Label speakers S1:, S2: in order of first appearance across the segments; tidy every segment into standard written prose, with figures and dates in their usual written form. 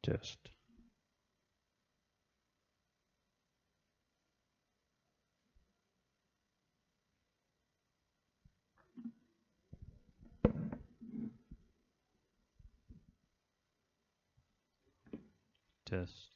S1: Test. Test.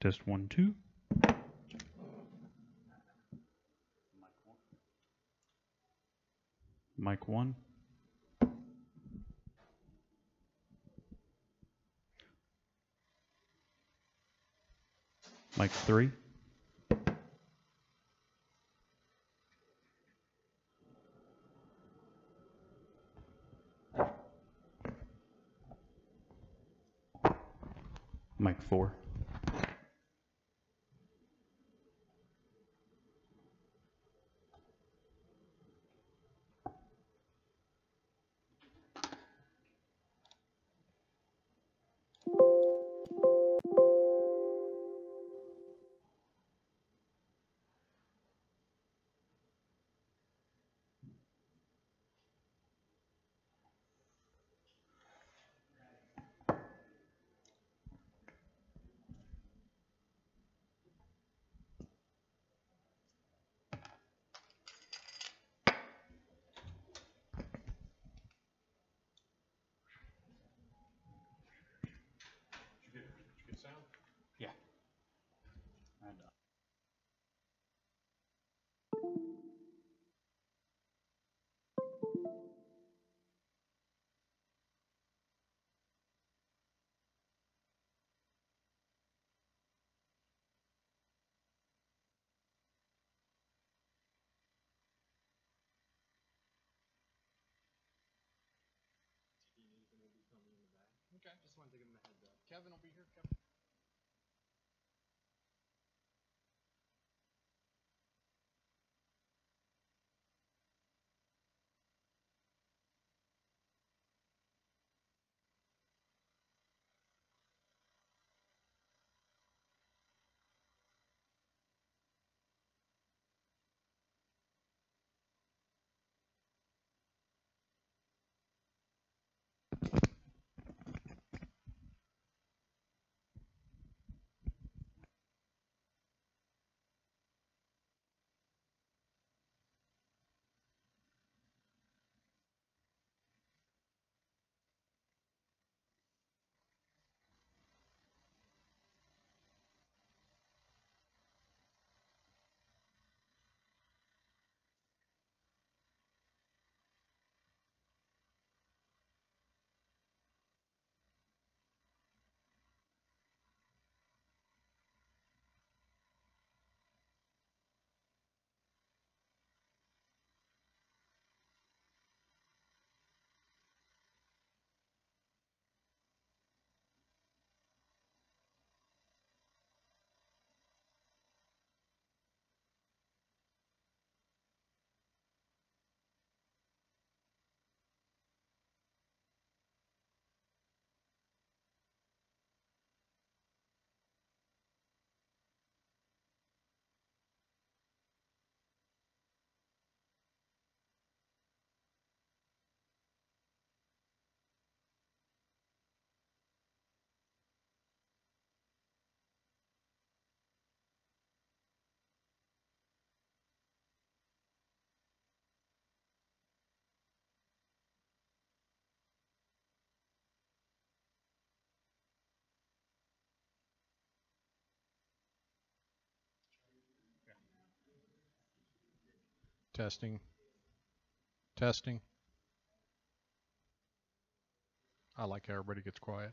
S1: Test 1, 2. Mic 1. Mic 3. Mic 4.
S2: Did you get sound?
S1: Yeah.
S2: Okay, just wanted to give him a heads up. Kevin will be here. Kevin. Testing. Testing. I like how everybody gets quiet.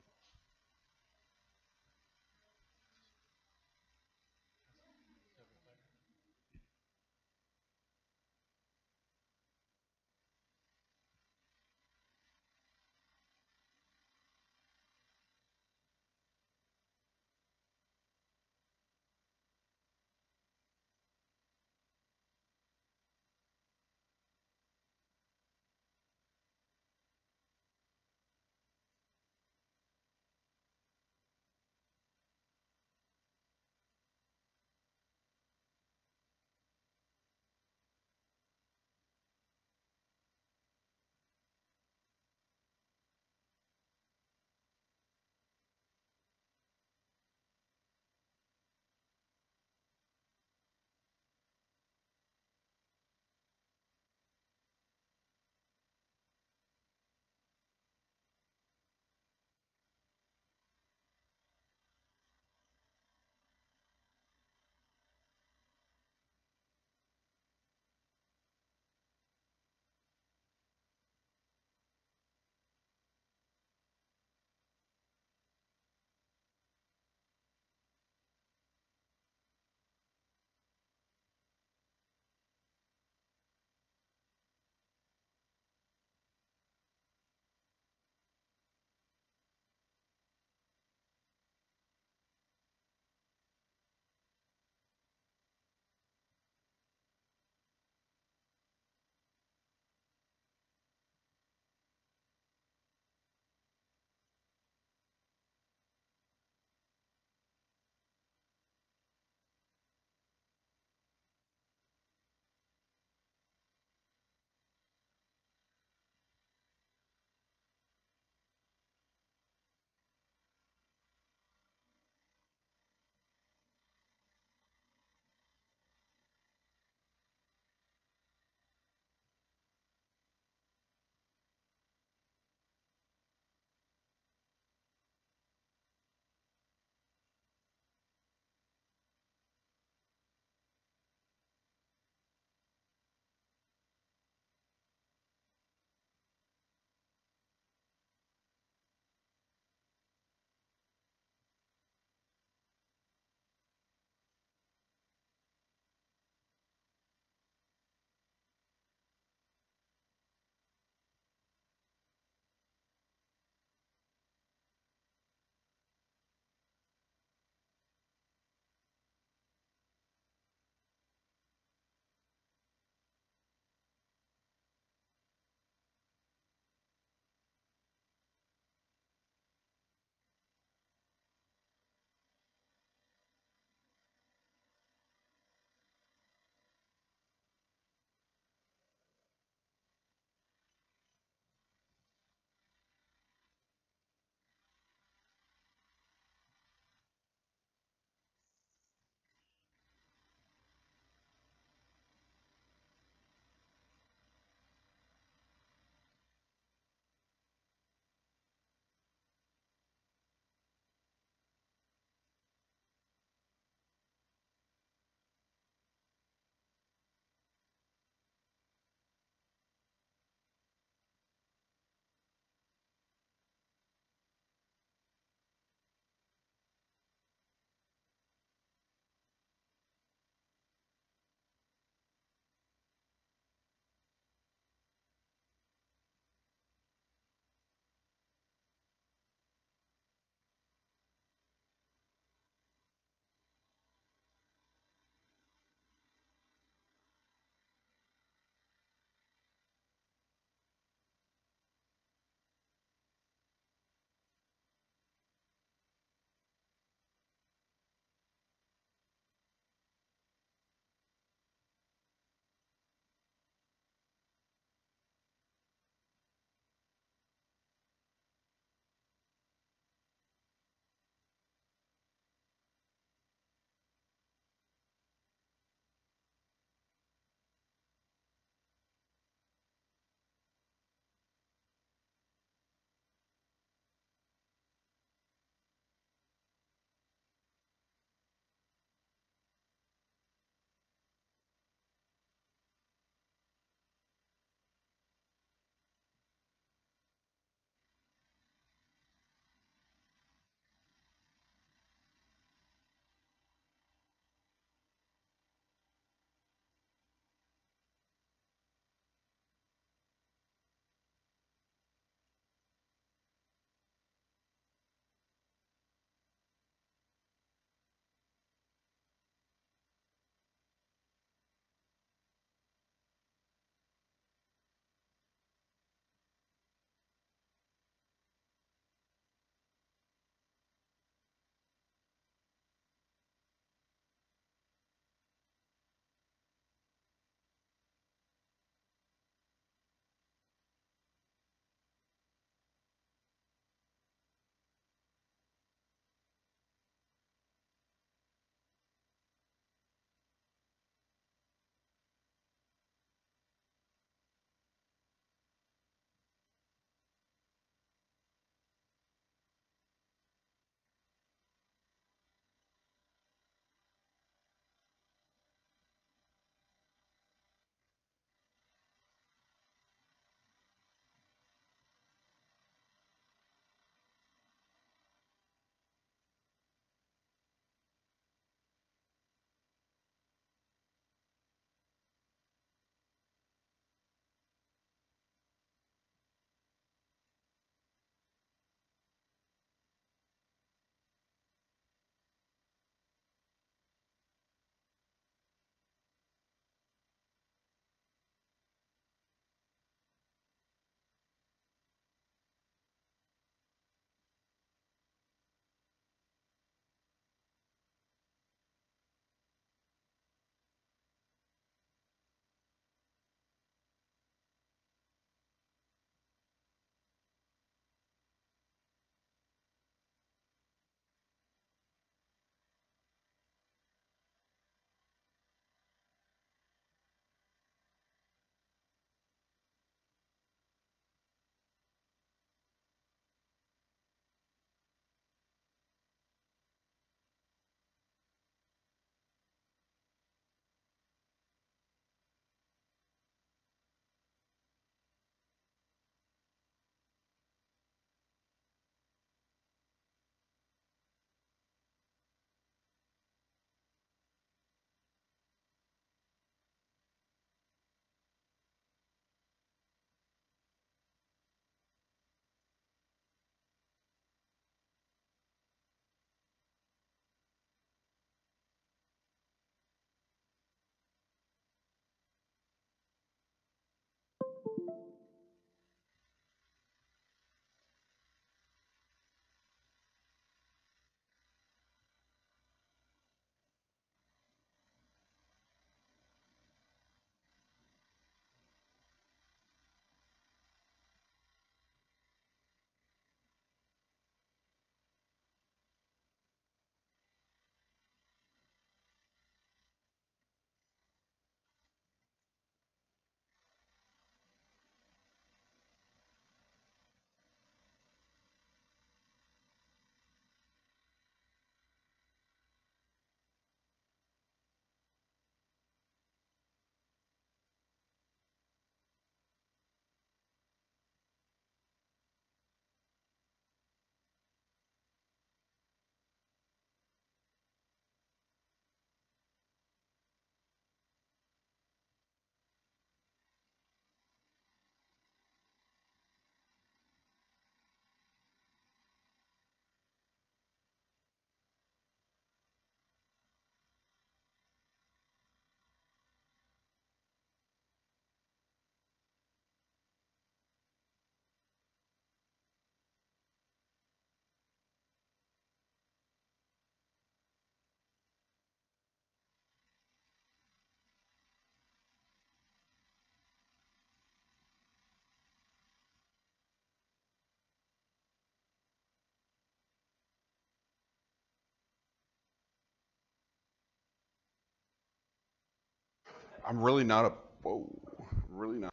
S3: I'm really not a. Whoa. I'm really not.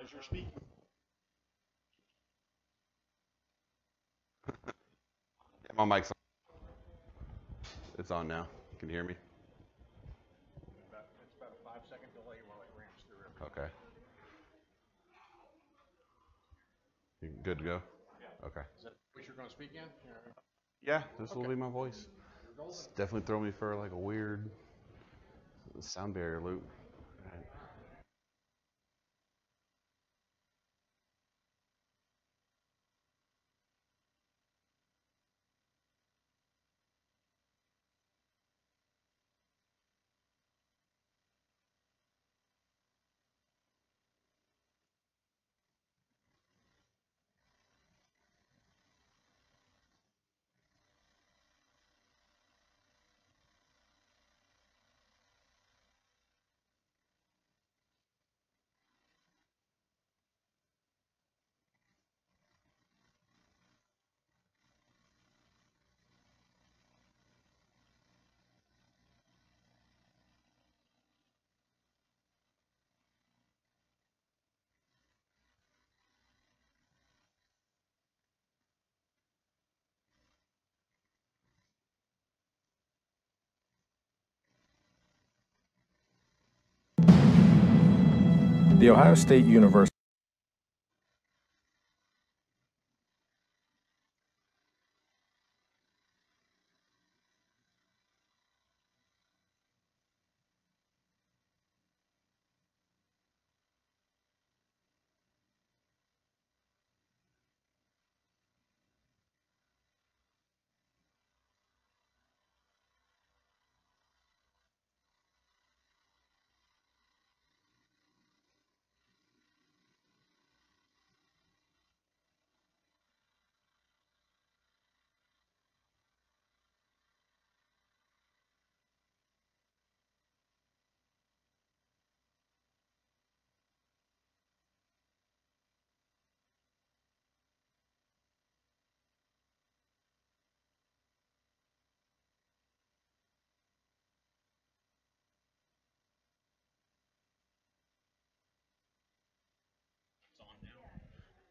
S4: As you're speaking.
S3: Yeah, my mic's on. It's on now. Can you hear me?
S4: It's about a 5-second delay while it ramps through everything.
S3: Okay. You good to go?
S4: Yeah.
S3: Okay.
S4: Is that what you're going to speak in?
S3: Yeah, this will be my voice. It's definitely throw me for like a weird sound barrier loop. Right.
S5: The Ohio State University.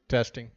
S2: Testing.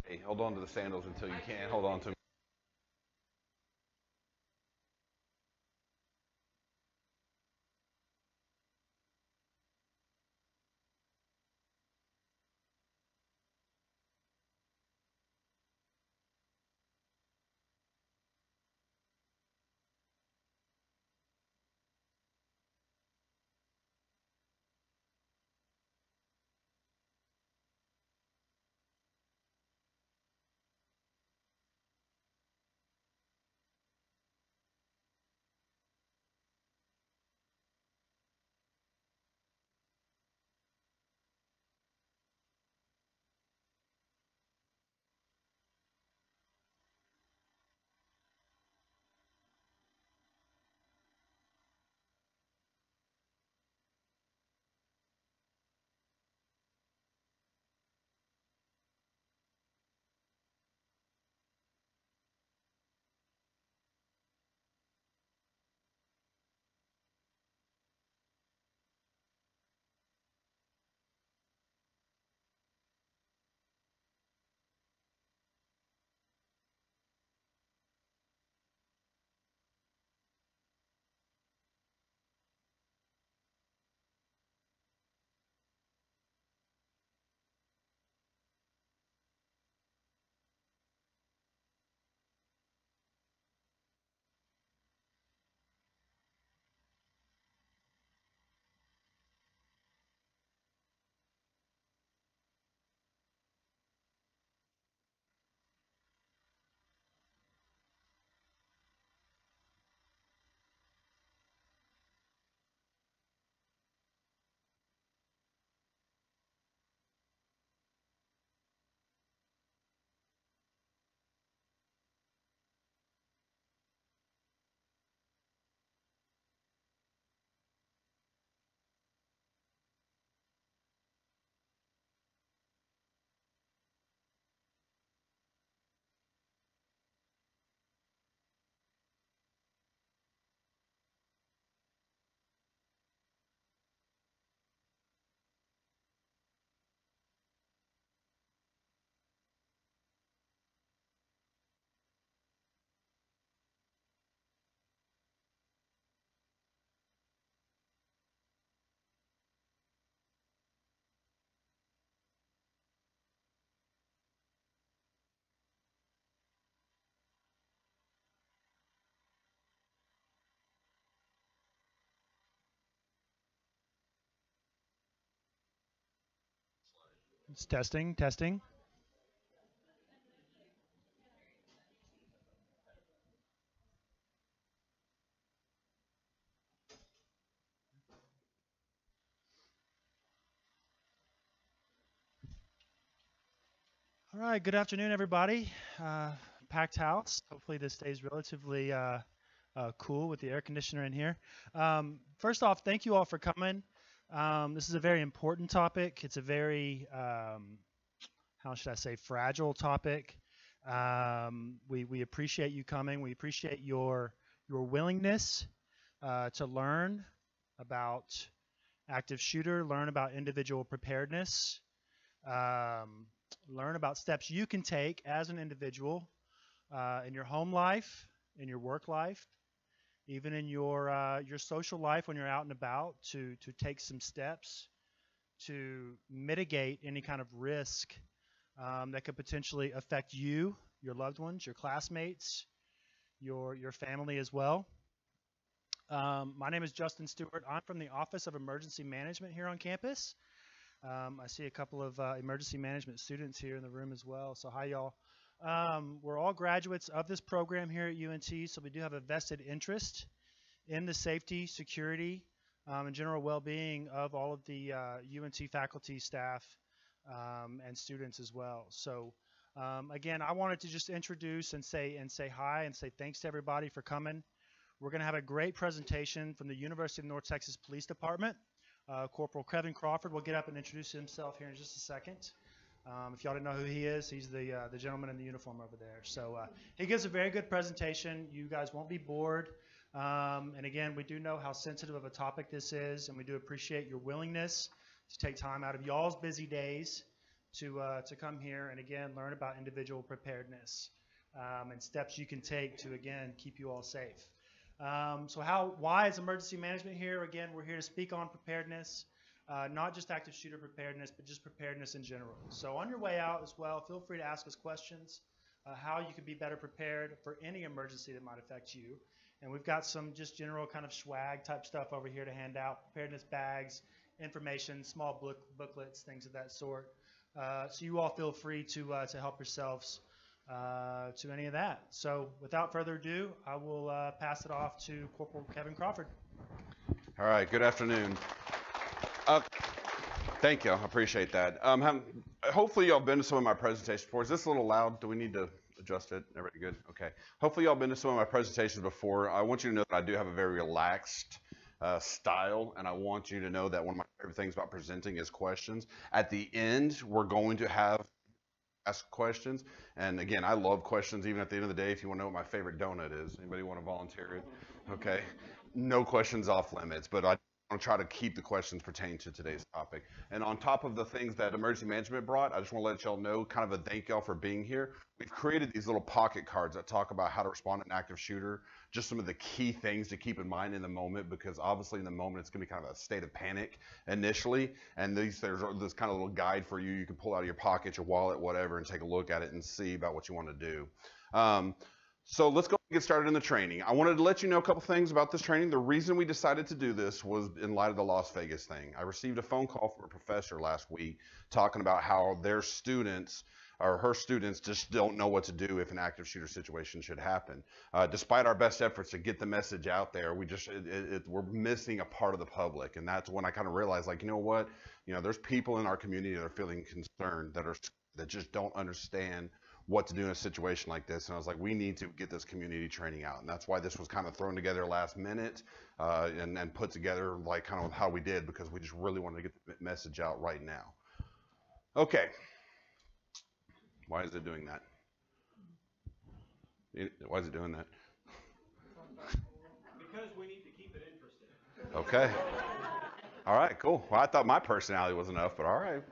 S3: Hey, hold on to the sandals until you can't hold on to them.
S6: It's testing, testing. All right, good afternoon, everybody. Packed house. Hopefully this stays relatively cool with the air conditioner in here. First off, thank you all for coming. This is a very important topic. It's a very, how should I say, fragile topic. We appreciate you coming. We appreciate your willingness to learn about active shooter, learn about individual preparedness, learn about steps you can take as an individual in your home life, in your work life, even in your social life when you're out and about to take some steps to mitigate any kind of risk that could potentially affect you, your loved ones, your classmates, your family as well. My name is Justin Stewart. I'm from the Office of Emergency Management here on campus. I see a couple of emergency management students here in the room as well. So hi, y'all. We're all graduates of this program here at UNT, so we do have a vested interest in the safety, security, and general well-being of all of the UNT faculty, staff, and students as well. So again, I wanted to just introduce and say hi and say thanks to everybody for coming. We're going to have a great presentation from the University of North Texas Police Department. Corporal Kevin Crawford will get up and introduce himself here in just a second. If y'all didn't know who he is, he's the gentleman in the uniform over there. So he gives a very good presentation. You guys won't be bored. And again, we do know how sensitive of a topic this is, and we do appreciate your willingness to take time out of y'all's busy days to come here and again learn about individual preparedness and steps you can take to again keep you all safe. Why is emergency management here? Again, we're here to speak on preparedness, not just active shooter preparedness, but just preparedness in general. So on your way out as well, feel free to ask us questions, how you could be better prepared for any emergency that might affect you. And we've got some just general kind of swag type stuff over here to hand out, preparedness bags, information, small booklets, things of that sort. So you all feel free to help yourselves to any of that. So without further ado, I will pass it off to Corporal Kevin Crawford.
S3: All right, good afternoon. Thank you, I appreciate that. Hopefully y'all been to some of my presentations before. Is this a little loud? Do we need to adjust it? Everybody good? Okay. Hopefully y'all been to some of my presentations before. I want you to know that I do have a very relaxed style, and I want you to know that one of my favorite things about presenting is questions. At the end, we're going to ask questions, and again, I love questions. Even at the end of the day, if you want to know what my favorite donut is, anybody want to volunteer it? Okay. No questions off limits, but I want to try to keep the questions pertaining to today's topic. And on top of the things that emergency management brought, I just want to let y'all know, kind of a thank y'all for being here. We've created these little pocket cards that talk about how to respond to an active shooter, just some of the key things to keep in mind in the moment, because obviously in the moment it's going to be kind of a state of panic initially. And there's this kind of little guide for you. You can pull out of your pocket, your wallet, whatever, and take a look at it and see about what you want to do. So let's go and get started in the training. I wanted to let you know a couple things about this training. The reason we decided to do this was in light of the Las Vegas thing. I received a phone call from a professor last week talking about how their students or her students just don't know what to do if an active shooter situation should happen. Despite our best efforts to get the message out there, we're missing a part of the public. And that's when I kind of realized, like, you know what? There's people in our community that are feeling concerned, that just don't understand what to do in a situation like this. And I was like, we need to get this community training out. And that's why this was kind of thrown together last minute and put together like kind of how we did, because we just really wanted to get the message out right now. Okay. Why is it doing that? Why is it doing that?
S4: Because we need to keep it interesting.
S3: Okay. All right, cool. Well, I thought my personality was enough, but all right,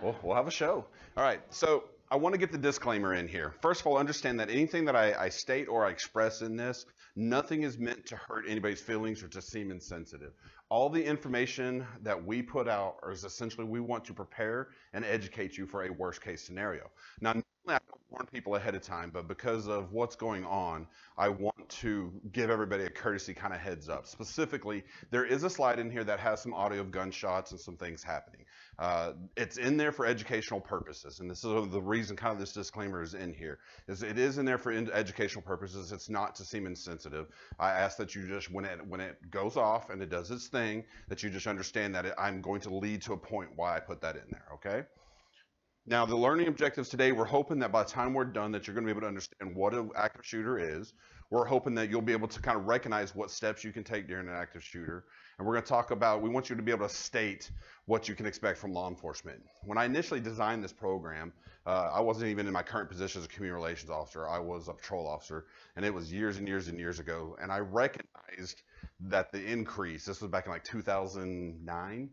S3: we'll have a show. All right, so I want to get the disclaimer in here. First of all, understand that anything that I state or I express in this, nothing is meant to hurt anybody's feelings or to seem insensitive. All the information that we put out is essentially we want to prepare and educate you for a worst case scenario. Now, normally I don't warn people ahead of time, but because of what's going on, I want to give everybody a courtesy kind of heads up. Specifically, there is a slide in here that has some audio of gunshots and some things happening. It's in there for educational purposes, and this is the reason kind of this disclaimer is in here. It is in there for educational purposes. It's not to seem insensitive. I ask that you just, when it goes off and it does its thing, that you just understand that I'm going to lead to a point why I put that in there, okay? Now, the learning objectives today, we're hoping that by the time we're done that you're going to be able to understand what an active shooter is. We're hoping that you'll be able to kind of recognize what steps you can take during an active shooter. And we're going to talk about, we want you to be able to state what you can expect from law enforcement. When I initially designed this program, I wasn't even in my current position as a community relations officer. I was a patrol officer, and it was years and years and years ago. And I recognized that the increase, this was back in like 2009,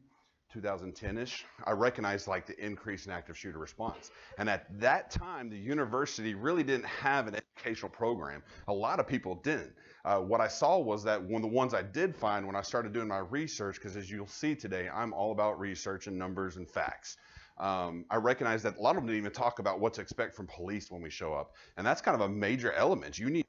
S3: 2010-ish, I recognized like the increase in active shooter response. And at that time, the university really didn't have an educational program. A lot of people didn't. What I saw was that one of the ones I did find when I started doing my research, because as you'll see today, I'm all about research and numbers and facts. I recognized that a lot of them didn't even talk about what to expect from police when we show up. And that's kind of a major element. You need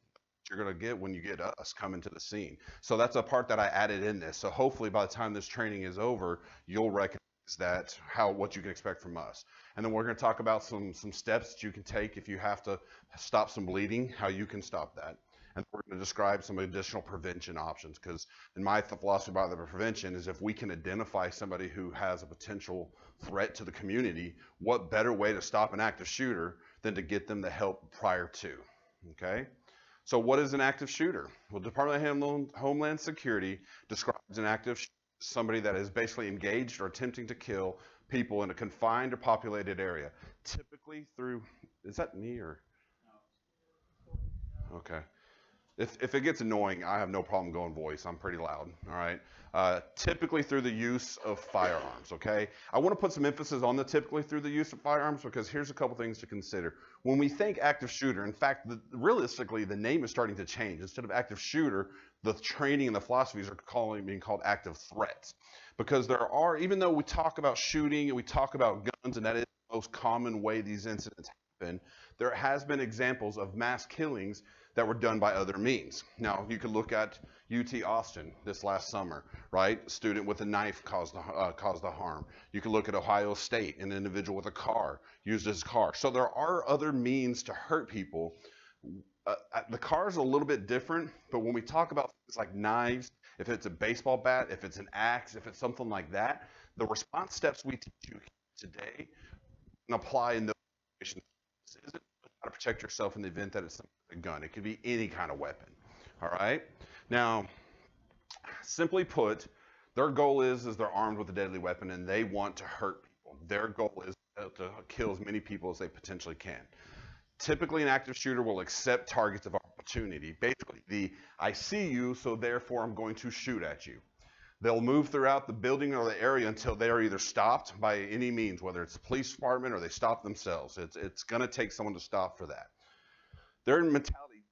S3: you're going to get when you get us coming to the scene. So that's a part that I added in this. So hopefully by the time this training is over, you'll recognize that what you can expect from us. And then we're going to talk about some steps that you can take if you have to stop some bleeding, how you can stop that. And we're going to describe some additional prevention options, because in my philosophy about the prevention is if we can identify somebody who has a potential threat to the community, what better way to stop an active shooter than to get them the help prior to, okay? So what is an active shooter? Well, Department of Homeland Security describes an active shooter as somebody that is basically engaged or attempting to kill people in a confined or populated area, typically through, is that me or? Okay. If it gets annoying, I have no problem going voice. I'm pretty loud, all right? Typically through the use of firearms, okay? I want to put some emphasis on the typically through the use of firearms because here's a couple things to consider. When we think active shooter, in fact, realistically, the name is starting to change. Instead of active shooter, the training and the philosophies are being called active threats. Because there are, even though we talk about shooting and we talk about guns, and that is the most common way these incidents happen, there has been examples of mass killings that were done by other means. Now, you could look at UT Austin this last summer, right? A student with a knife caused the harm. You could look at Ohio State, an individual with a car used his car. So there are other means to hurt people. The car is a little bit different, but when we talk about things like knives, if it's a baseball bat, if it's an axe, if it's something like that, the response steps we teach you today can apply in those situations. This isn't how to protect yourself in the event that it's a gun. It could be any kind of weapon. All right. Now, simply put, their goal is they're armed with a deadly weapon and they want to hurt people. Their goal is to kill as many people as they potentially can. Typically, an active shooter will accept targets of opportunity. Basically, I see you, so therefore I'm going to shoot at you. They'll move throughout the building or the area until they are either stopped by any means, whether it's the police department or they stop themselves. It's going to take someone to stop for that. Their mentality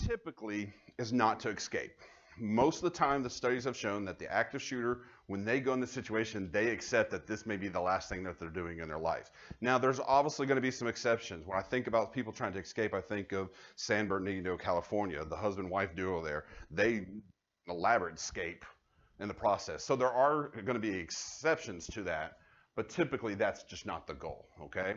S3: typically is not to escape. Most of the time, the studies have shown that the active shooter, when they go in this situation, they accept that this may be the last thing that they're doing in their life. Now, there's obviously going to be some exceptions. When I think about people trying to escape, I think of San Bernardino, California, the husband-wife duo there. They elaborate escape in the process. So there are going to be exceptions to that, but typically that's just not the goal, okay?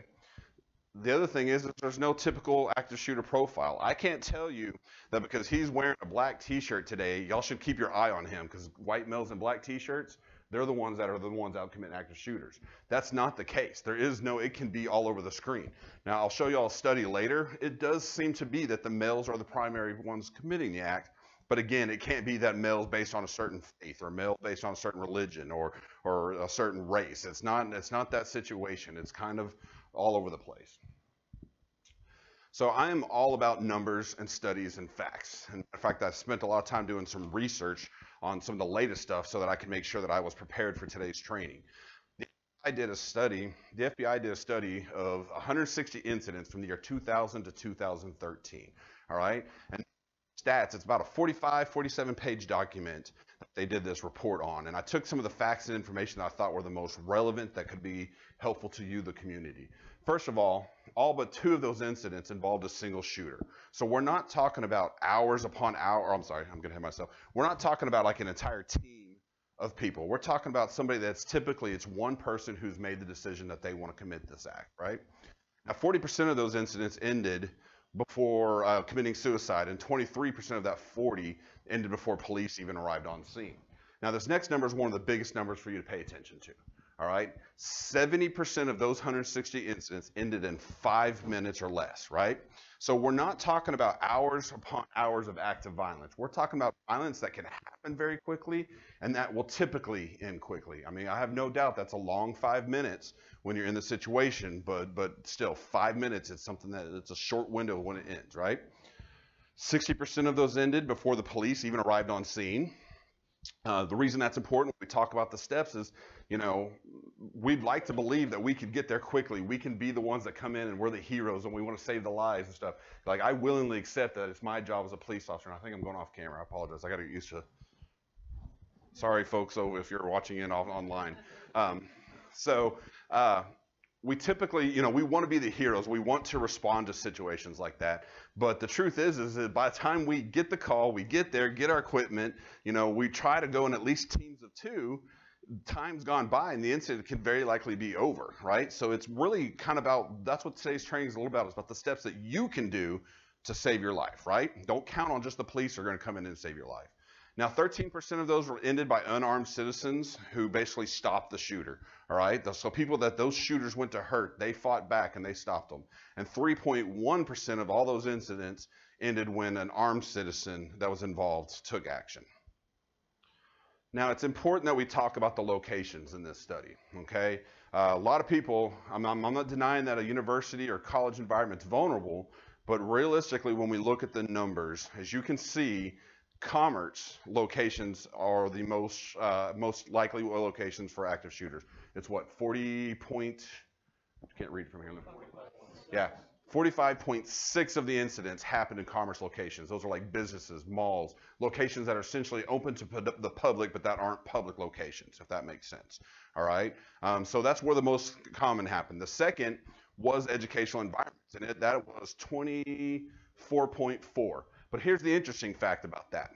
S3: The other thing is that there's no typical active shooter profile. I can't tell you that because he's wearing a black t-shirt today, y'all should keep your eye on him, because white males in black t-shirts, they're the ones out committing active shooters. That's not the case. It can be all over the screen. Now, I'll show y'all a study later. It does seem to be that the males are the primary ones committing the act, but again, it can't be that males based on a certain faith or male based on a certain religion or a certain race. It's not that situation. It's kind of all over the place. So I am all about numbers and studies and facts. And in fact, I spent a lot of time doing some research on some of the latest stuff so that I could make sure that I was prepared for today's training. The FBI did a study of 160 incidents from the year 2000 to 2013. All right. And stats, it's about a 47 page document that they did this report on. And I took some of the facts and information that I thought were the most relevant that could be helpful to you, the community. First of all but 2 of those incidents involved a single shooter. So we're not talking about hours upon hour. I'm sorry, I'm gonna hit myself. We're not talking about like an entire team of people. We're talking about somebody that's typically, it's one person who's made the decision that they want to commit this act, right? Now, 40% of those incidents ended before committing suicide, and 23% of that 40 ended before police even arrived on scene. Now, this next number is one of the biggest numbers for you to pay attention to. All right, 70% of those 160 incidents ended in 5 minutes or less, right? So we're not talking about hours upon hours of active violence. We're talking about violence that can happen very quickly and that will typically end quickly. I mean, I have no doubt that's a long 5 minutes when you're in the situation, but still 5 minutes, it's something that it's a short window when it ends, right? 60% of those ended before the police even arrived on scene. The reason that's important when we talk about the steps is, you know, we'd like to believe that we could get there quickly. We can be the ones that come in and we're the heroes and we want to save the lives and stuff. Like, I willingly accept that it's my job as a police officer. And I think I'm going off camera. I apologize. I got to get used to. Sorry, folks, if you're watching in online. We typically, you know, we want to be the heroes. We want to respond to situations like that. But the truth is that by the time we get the call, we get there, get our equipment, you know, we try to go in at least teams of 2, time's gone by and the incident can very likely be over, right? So it's really kind of about, that's what today's training is all about. It's about the steps that you can do to save your life, right? Don't count on just the police are going to come in and save your life. Now, 13% of those were ended by unarmed citizens who basically stopped the shooter, all right? So people that those shooters went to hurt, they fought back and they stopped them. And 3.1% of all those incidents ended when an armed citizen that was involved took action. Now, it's important that we talk about the locations in this study, okay? A lot of people, I'm not denying that a university or college environment's vulnerable, But realistically, when we look at the numbers, as you can see, commerce locations are the most likely locations for active shooters. It's what, 40 point, I can't read from here. Yeah, 45.6 of the incidents happened in commerce locations. Those are like businesses, malls, locations that are essentially open to the public, but that aren't public locations, if that makes sense. All right, so that's where the most common happened. The second was educational environments, and that was 24.4. But here's the interesting fact about that.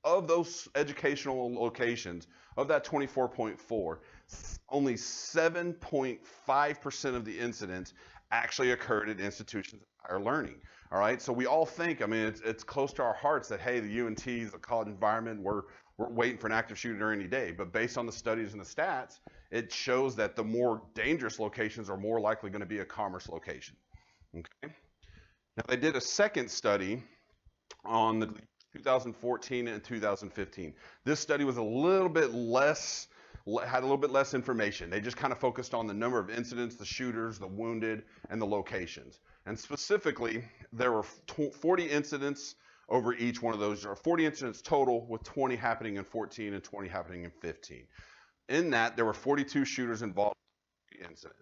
S3: Of those educational locations, of that 24.4, only 7.5% of the incidents actually occurred at institutions of higher learning. All right, so we all think, I mean, it's close to our hearts that, hey, the UNT is a college environment, we're waiting for an active shooter any day. But based on the studies and the stats, it shows that the more dangerous locations are more likely going to be a commerce location. Okay. Now they did a second study on the 2014 and 2015. This study was a little bit less, had a little bit less information. They just kind of focused on the number of incidents, the shooters, the wounded, and the locations. And specifically, there were 40 incidents over each one of those, or 40 incidents total, with 20 happening in 14 and 20 happening in 15. In that, there were 42 shooters involved in incidents.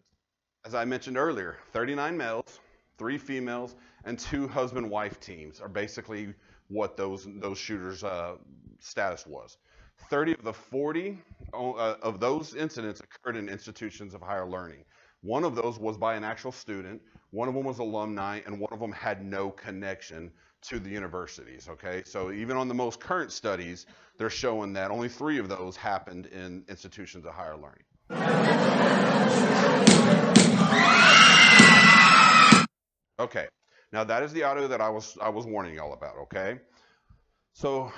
S3: As I mentioned earlier, 39 males, 3 females, and 2 husband-wife teams are basically what those shooters' status was. 30 of the 40 of those incidents occurred in institutions of higher learning. One of those was by an actual student, one of them was alumni, and one of them had no connection to the universities, okay? So even on the most current studies, they're showing that only 3 of those happened in institutions of higher learning. Okay, now that is the audio that I was warning y'all about, okay? So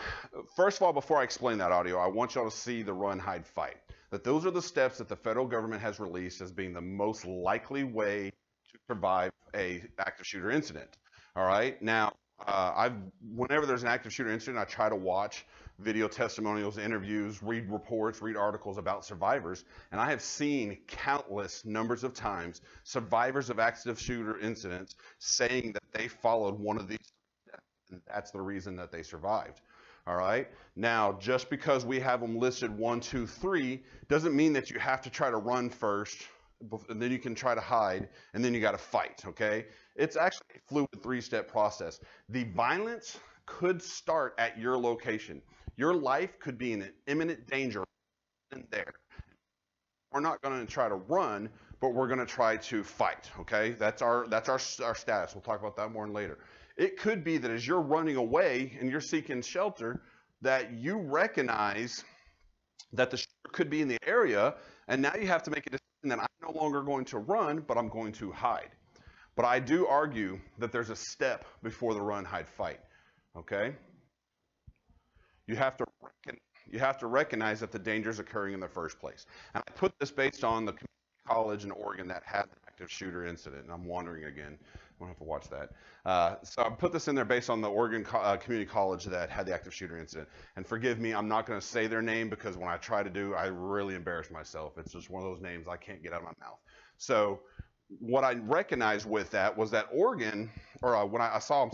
S3: first of all, before I explain that audio, I want y'all to see the run, hide, fight. That those are the steps that the federal government has released as being the most likely way to survive a active shooter incident. All right, now whenever there's an active shooter incident, I try to watch video testimonials, interviews, read reports, read articles about survivors, and I have seen countless numbers of times survivors of active shooter incidents saying that they followed one of these steps, and that's the reason that they survived. All right, now just because we have them listed 1, 2, 3 doesn't mean that you have to try to run first, and then you can try to hide, and then you got to fight, okay? It's actually a fluid 3-step process. The violence could start at your location. Your life could be in imminent danger in there. We're not going to try to run, but we're going to try to fight, okay? That's our status. We'll talk about that more later. It could be that as you're running away and you're seeking shelter, that you recognize that the shooter could be in the area, and now you have to make a decision that I'm no longer going to run, but I'm going to hide. But I do argue that there's a step before the run, hide, fight, okay? You have to recognize that the danger is occurring in the first place. And I put this based on the community college in Oregon that had the active shooter incident. And I'm wandering again. I won't have to watch that. So I put this in there based on the Oregon community college that had the active shooter incident. And forgive me, I'm not going to say their name because when I try to do, I really embarrass myself. It's just one of those names I can't get out of my mouth. So what I recognized with that was that Oregon, or I saw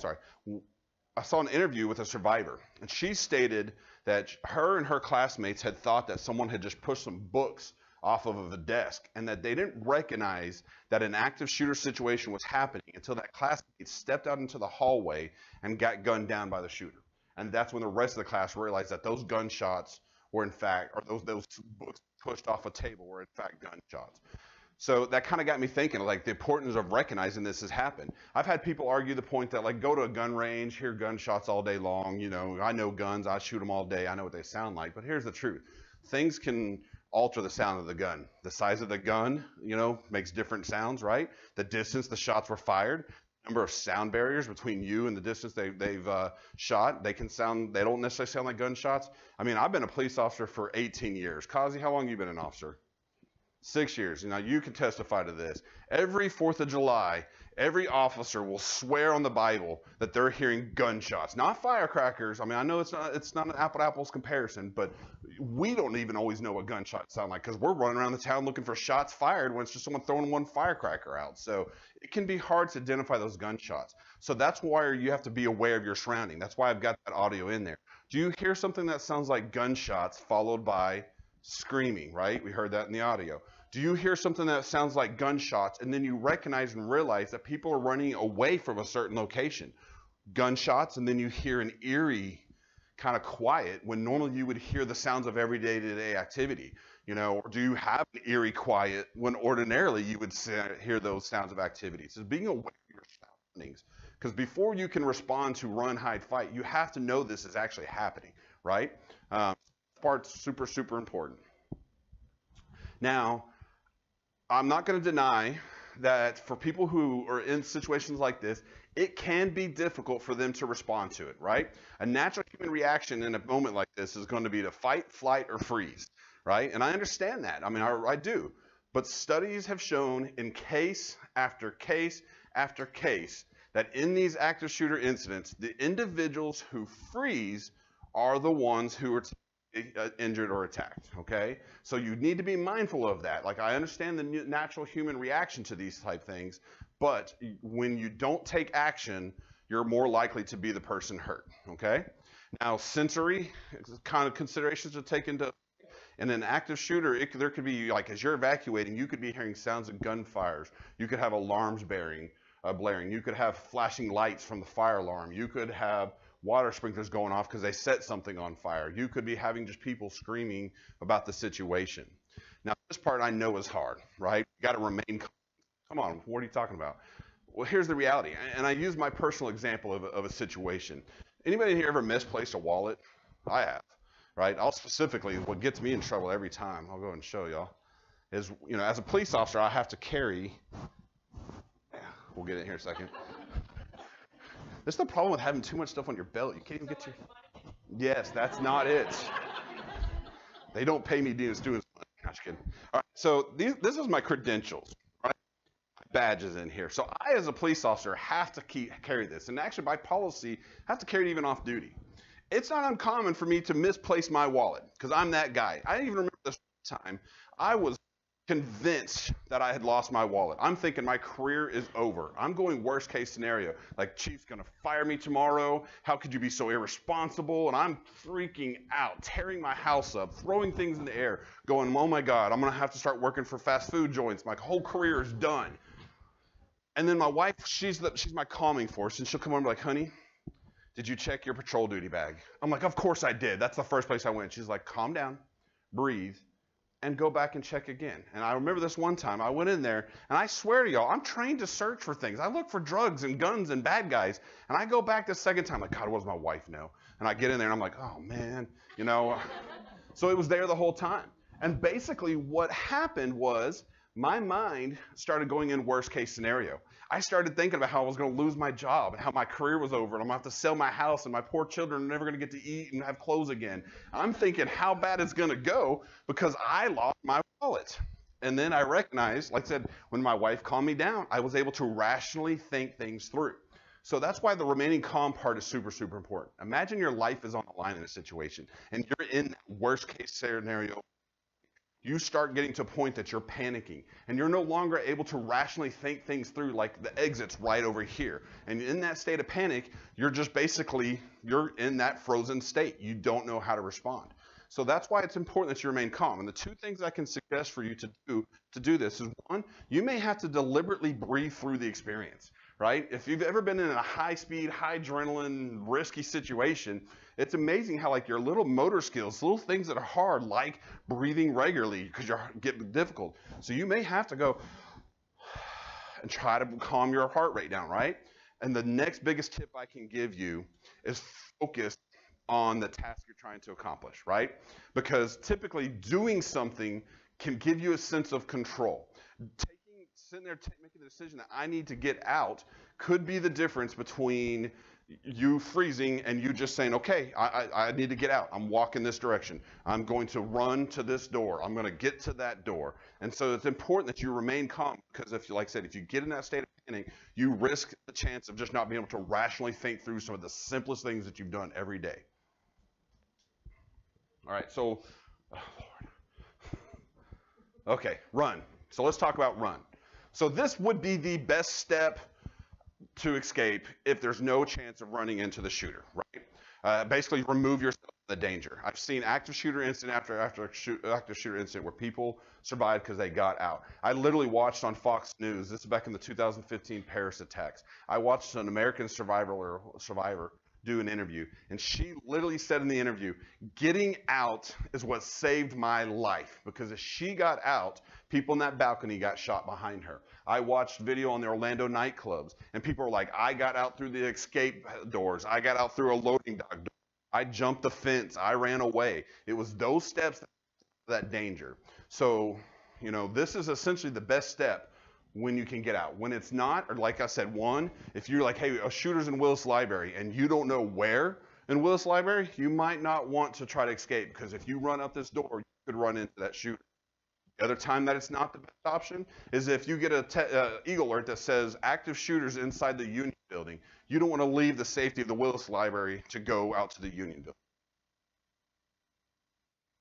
S3: an interview with a survivor, and she stated that her and her classmates had thought that someone had just pushed some books off of a desk, and that they didn't recognize that an active shooter situation was happening until that classmate stepped out into the hallway and got gunned down by the shooter. And that's when the rest of the class realized that those gunshots were in fact, or those books pushed off a table were in fact gunshots. So that kind of got me thinking, like, the importance of recognizing this has happened. I've had people argue the point that, like, go to a gun range, hear gunshots all day long. You know, I know guns, I shoot them all day, I know what they sound like. But here's the truth. Things can alter the sound of the gun. The size of the gun, you know, makes different sounds, right? The distance the shots were fired, number of sound barriers between you and the distance they've shot. They don't necessarily sound like gunshots. I mean, I've been a police officer for 18 years. Kazi, how long have you been an officer? 6 years. Now, you can testify to this. Every 4th of July, every officer will swear on the Bible that they're hearing gunshots, not firecrackers. I mean, I know it's not an apple-to-apples comparison, but we don't even always know what gunshots sound like because we're running around the town looking for shots fired when it's just someone throwing one firecracker out. So it can be hard to identify those gunshots. So that's why you have to be aware of your surrounding. That's why I've got that audio in there. Do you hear something that sounds like gunshots followed by screaming, right? We heard that in the audio. Do you hear something that sounds like gunshots and then you recognize and realize that people are running away from a certain location? Gunshots, and then you hear an eerie kind of quiet when normally you would hear the sounds of everyday day activity. You know, or do you have an eerie quiet when ordinarily you would hear those sounds of activity? So being aware of your surroundings. Because before you can respond to run, hide, fight, you have to know this is actually happening, right? Part's super, super important. Now, I'm not going to deny that for people who are in situations like this, it can be difficult for them to respond to it, right? A natural human reaction in a moment like this is going to be to fight, flight, or freeze, right? And I understand that. I mean, I do. But studies have shown in case after case after case that in these active shooter incidents, the individuals who freeze are the ones who are injured or attacked, okay? So you need to be mindful of that. Like, I understand the natural human reaction to these type things, but when you don't take action, you're more likely to be the person hurt, okay? Now, sensory kind of considerations to take into, in an active shooter, there could be, like, as you're evacuating, you could be hearing sounds of gunfires. You could have alarms blaring. You could have flashing lights from the fire alarm. You could have water sprinklers going off because they set something on fire. You could be having just people screaming about the situation. Now, this part I know is hard, right? You got to remain calm. Come on, what are you talking about? Well, here's the reality, and I use my personal example of a situation. Anybody here ever misplaced a wallet? I have, right? I'll specifically, what gets me in trouble every time, I'll go and show y'all, is, you know, as a police officer, I have to carry, we'll get in here in a second. That's the problem with having too much stuff on your belt. You can't even get your... Yes, that's not it. They don't pay me doing money. I'm just kidding. All right, so this is my credentials, right? My badges in here. So I, as a police officer, have to carry this. And actually, by policy, have to carry it even off duty. It's not uncommon for me to misplace my wallet because I'm that guy. I even remember this time I was convinced that I had lost my wallet. I'm thinking my career is over. I'm going worst case scenario. Like, chief's gonna fire me tomorrow. How could you be so irresponsible? And I'm freaking out, tearing my house up, throwing things in the air, going, oh my God, I'm gonna have to start working for fast food joints. My whole career is done. And then my wife, she's my calming force, and she'll come over and be like, honey, did you check your patrol duty bag? I'm like, of course I did. That's the first place I went. She's like, calm down, breathe, and go back and check again. And I remember this one time, I went in there, and I swear to y'all, I'm trained to search for things. I look for drugs and guns and bad guys, and I go back the second time, like, God, what does my wife know? And I get in there, and I'm like, oh, man, you know. So it was there the whole time. And basically what happened was my mind started going in worst case scenario. I started thinking about how I was going to lose my job and how my career was over and I'm going to have to sell my house and my poor children are never going to get to eat and have clothes again. I'm thinking how bad it's going to go because I lost my wallet. And then I recognized, like I said, when my wife calmed me down, I was able to rationally think things through. So that's why the remaining calm part is super, super important. Imagine your life is on the line in a situation and you're in that worst case scenario. You start getting to a point that you're panicking and you're no longer able to rationally think things through, like the exit's right over here. And in that state of panic, you're just basically, you're in that frozen state. You don't know how to respond. So that's why it's important that you remain calm. And the two things I can suggest for you to do this is, one, you may have to deliberately breathe through the experience, right? If you've ever been in a high speed, high adrenaline, risky situation, it's amazing how, like, your little motor skills, little things that are hard, like breathing regularly because you're getting difficult. So you may have to go and try to calm your heart rate down, right? And the next biggest tip I can give you is focus on the task you're trying to accomplish, right? Because typically doing something can give you a sense of control. Sitting there making the decision that I need to get out could be the difference between you freezing and you just saying, okay, I need to get out. I'm walking this direction. I'm going to run to this door. I'm going to get to that door. And so it's important that you remain calm, because if you, like I said, if you get in that state of panic, you risk the chance of just not being able to rationally think through some of the simplest things that you've done every day. All right, so, oh Lord. Okay, run. So let's talk about run. So this would be the best step to escape if there's no chance of running into the shooter, right? Basically remove yourself from the danger. I've seen active shooter incident after active shooter incident where people survived because they got out. I literally watched on Fox News, this is back in the 2015 Paris attacks. I watched an American survivor do an interview, and she literally said in the interview, getting out is what saved my life, because if she got out, people in that balcony got shot behind her. I watched video on the Orlando nightclubs, and people were like, I got out through the escape doors. I got out through a loading dock door. I jumped the fence. I ran away. It was those steps that danger. So, you know, this is essentially the best step when you can get out. When it's not, or like I said, one, if you're like, hey, a shooter's in Willis Library and you don't know where in Willis Library, you might not want to try to escape, because if you run up this door, you could run into that shooter. The other time that it's not the best option is if you get a Eagle Alert that says active shooters inside the Union building. You don't want to leave the safety of the Willis Library to go out to the Union building.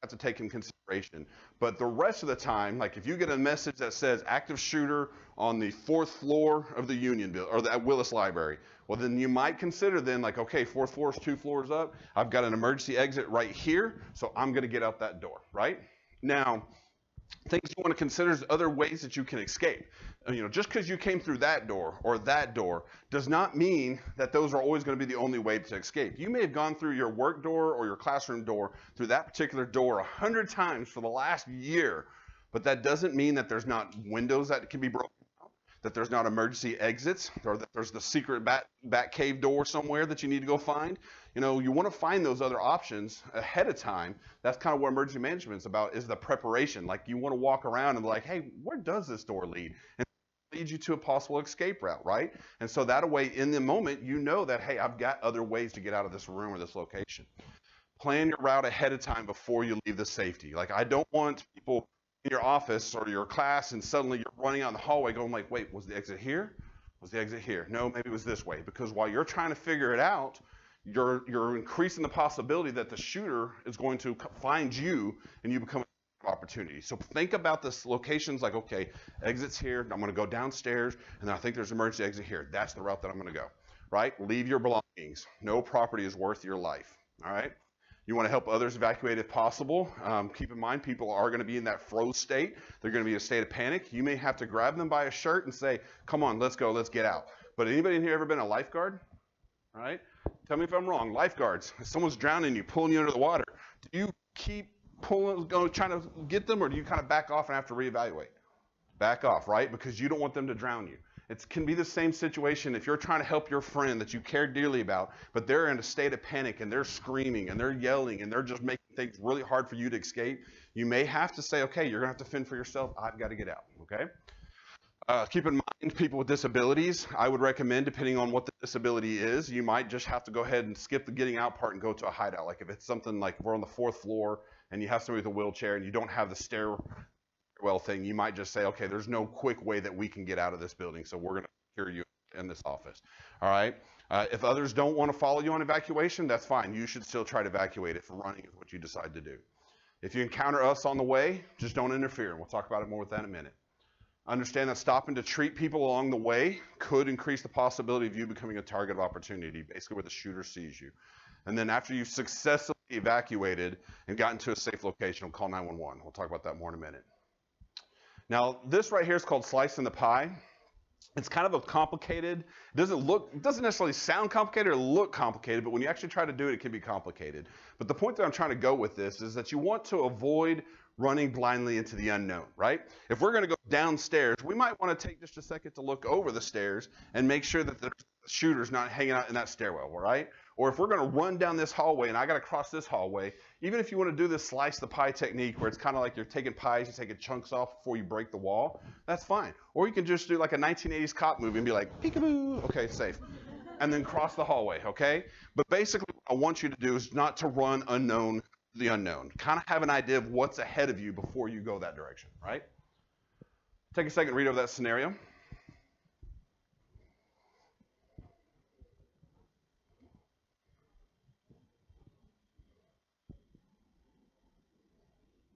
S3: Have to take in consideration. But the rest of the time, like if you get a message that says active shooter on the 4th floor of the Union building or the Willis Library, well then you might consider then like, okay, 4th floor is 2 floors up. I've got an emergency exit right here, so I'm going to get out that door, right? Now, things you want to consider is other ways that you can escape. You know, just because you came through that door or that door does not mean that those are always going to be the only way to escape. You may have gone through your work door or your classroom door through that particular door 100 times for the last year, but that doesn't mean that there's not windows that can be broken out, that there's not emergency exits, or that there's the secret back cave door somewhere that you need to go find. You know, you want to find those other options ahead of time. That's kind of what emergency management is about, is the preparation. Like you want to walk around and be like, hey, where does this door lead? And it leads you to a possible escape route, right? And so that way, in the moment, you know that, hey, I've got other ways to get out of this room or this location. Plan your route ahead of time before you leave the safety. Like I don't want people in your office or your class and suddenly you're running out in the hallway going like, wait, was the exit here? Was the exit here? No, maybe it was this way. Because while you're trying to figure it out, you're increasing the possibility that the shooter is going to find you and you become an opportunity. So think about this locations like, okay, exit's here, I'm going to go downstairs, and then I think there's an emergency exit here. That's the route that I'm going to go, right? Leave your belongings. No property is worth your life, all right? You want to help others evacuate if possible. Keep in mind, people are going to be in that froze state. They're going to be in a state of panic. You may have to grab them by a shirt and say, come on, let's go, let's get out. But anybody in here ever been a lifeguard? All right? Tell me if I'm wrong. Lifeguards, if someone's drowning you, pulling you under the water, do you keep pulling, trying to get them, or do you kind of back off and have to reevaluate? Back off, right? Because you don't want them to drown you. It can be the same situation if you're trying to help your friend that you care dearly about, but they're in a state of panic and they're screaming and they're yelling and they're just making things really hard for you to escape. You may have to say, okay, you're going to have to fend for yourself. I've got to get out, okay? Keep in mind, people with disabilities, I would recommend, depending on what the disability is, you might just have to go ahead and skip the getting out part and go to a hideout. Like if it's something like we're on the 4th floor and you have somebody with a wheelchair and you don't have the stairwell thing, you might just say, okay, there's no quick way that we can get out of this building, so we're going to secure you in this office. All right? If others don't want to follow you on evacuation, that's fine. You should still try to evacuate if running is what you decide to do. If you encounter us on the way, just don't interfere. We'll talk about it more with that in a minute. Understand that stopping to treat people along the way could increase the possibility of you becoming a target of opportunity, basically where the shooter sees you. And then after you've successfully evacuated and gotten to a safe location, we'll call 911. We'll talk about that more in a minute. Now, this right here is called slicing the pie. It's kind of a complicated, it doesn't necessarily sound complicated or look complicated, but when you actually try to do it, it can be complicated. But the point that I'm trying to go with this is that you want to avoid running blindly into the unknown, right? If we're going to go downstairs, we might want to take just a second to look over the stairs and make sure that the shooter's not hanging out in that stairwell, right? Or if we're going to run down this hallway and I got to cross this hallway, even if you want to do this slice the pie technique where it's kind of like you're taking pies, you're taking chunks off before you break the wall, that's fine. Or you can just do like a 1980s cop movie and be like, peekaboo, okay, safe. and then cross the hallway, okay? But basically what I want you to do is not to run the unknown. Kind of have an idea of what's ahead of you before you go that direction, right? Take a second, read over that scenario.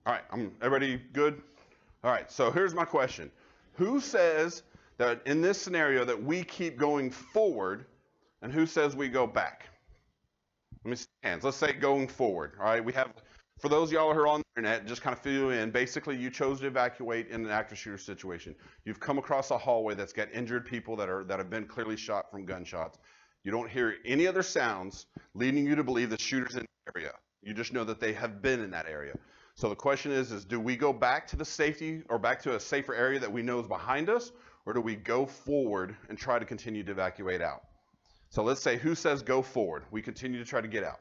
S3: All right, everybody good? All right, so here's my question. Who says that in this scenario that we keep going forward, and who says we go back? Let me see hands. Let's say going forward. All right, we have, for those of y'all who are on the internet, just kind of fill you in. Basically, you chose to evacuate in an active shooter situation. You've come across a hallway that's got injured people that have been clearly shot from gunshots. You don't hear any other sounds leading you to believe the shooter's in the area. You just know that they have been in that area. So the question is do we go back to the safety or back to a safer area that we know is behind us, or do we go forward and try to continue to evacuate out? So let's say, who says go forward? We continue to try to get out.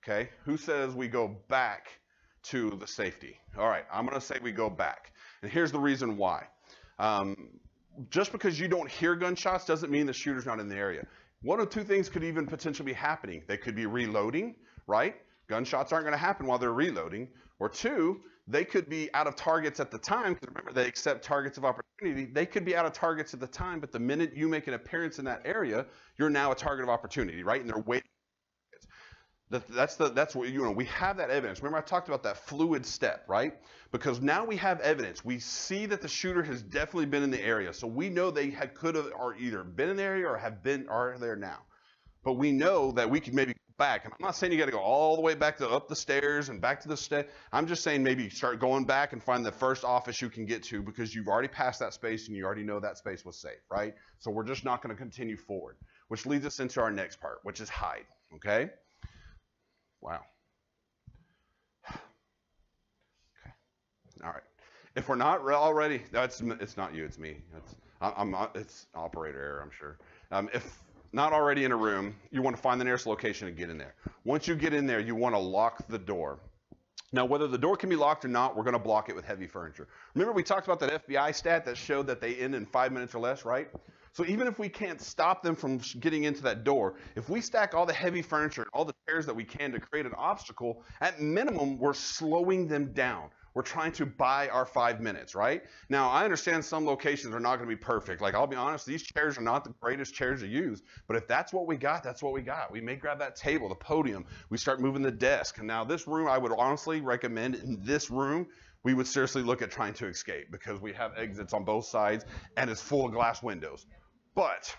S3: Okay, who says we go back to the safety? All right, I'm gonna say we go back. And here's the reason why. Just because you don't hear gunshots doesn't mean the shooter's not in the area. One of two things could even potentially be happening. They could be reloading, right? Gunshots aren't gonna happen while they're reloading. Or two, they could be out of targets at the time, because remember, they accept targets of opportunity. They could be out of targets at the time, but the minute you make an appearance in that area, you're now a target of opportunity, right? And they're waiting. That's what, you know, we have that evidence. Remember, I talked about that fluid step, right? Because now we have evidence. We see that the shooter has definitely been in the area. So we know they could have or either been in the area or are there now. But we know that we could maybe go back. And I'm not saying you got to go all the way back to up the stairs and back to the stairs. I'm just saying maybe start going back and find the first office you can get to, because you've already passed that space and you already know that space was safe, right? So we're just not going to continue forward, which leads us into our next part, which is hide, okay? Wow. Okay. All right. If we're not already, it's not you, it's me. It's operator error, I'm sure. If not already in a room, you want to find the nearest location and get in there. Once you get in there, you want to lock the door. Now, whether the door can be locked or not, we're going to block it with heavy furniture. Remember, we talked about that FBI stat that showed that they end in 5 minutes or less, right? So even if we can't stop them from getting into that door, if we stack all the heavy furniture and all the chairs that we can to create an obstacle, at minimum, we're slowing them down. We're trying to buy our 5 minutes, right? Now, I understand some locations are not going to be perfect. Like, I'll be honest, these chairs are not the greatest chairs to use. But if that's what we got, that's what we got. We may grab that table, the podium. We start moving the desk. And now this room, I would honestly recommend in this room, we would seriously look at trying to escape, because we have exits on both sides and it's full of glass windows. But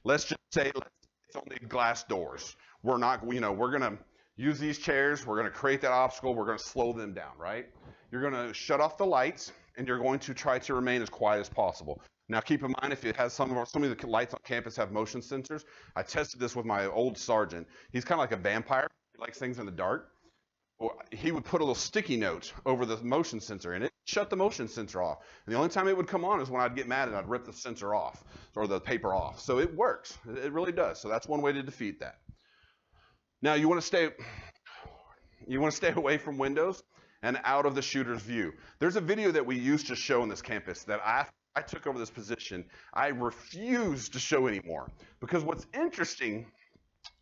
S3: let's just say it's only glass doors. We're not, you know, we're going to use these chairs. We're going to create that obstacle. We're going to slow them down, right? You're going to shut off the lights, and you're going to try to remain as quiet as possible. Now, keep in mind, if it has some of the lights on campus have motion sensors. I tested this with my old sergeant. He's kind of like a vampire. He likes things in the dark. Well, he would put a little sticky note over the motion sensor, and it shut the motion sensor off. And the only time it would come on is when I'd get mad and I'd rip the sensor off, or the paper off. So it works. It really does. So that's one way to defeat that. Now, you want to stay away from windows and out of the shooter's view. There's a video that we used to show on this campus that I took over this position. I refuse to show anymore, because what's interesting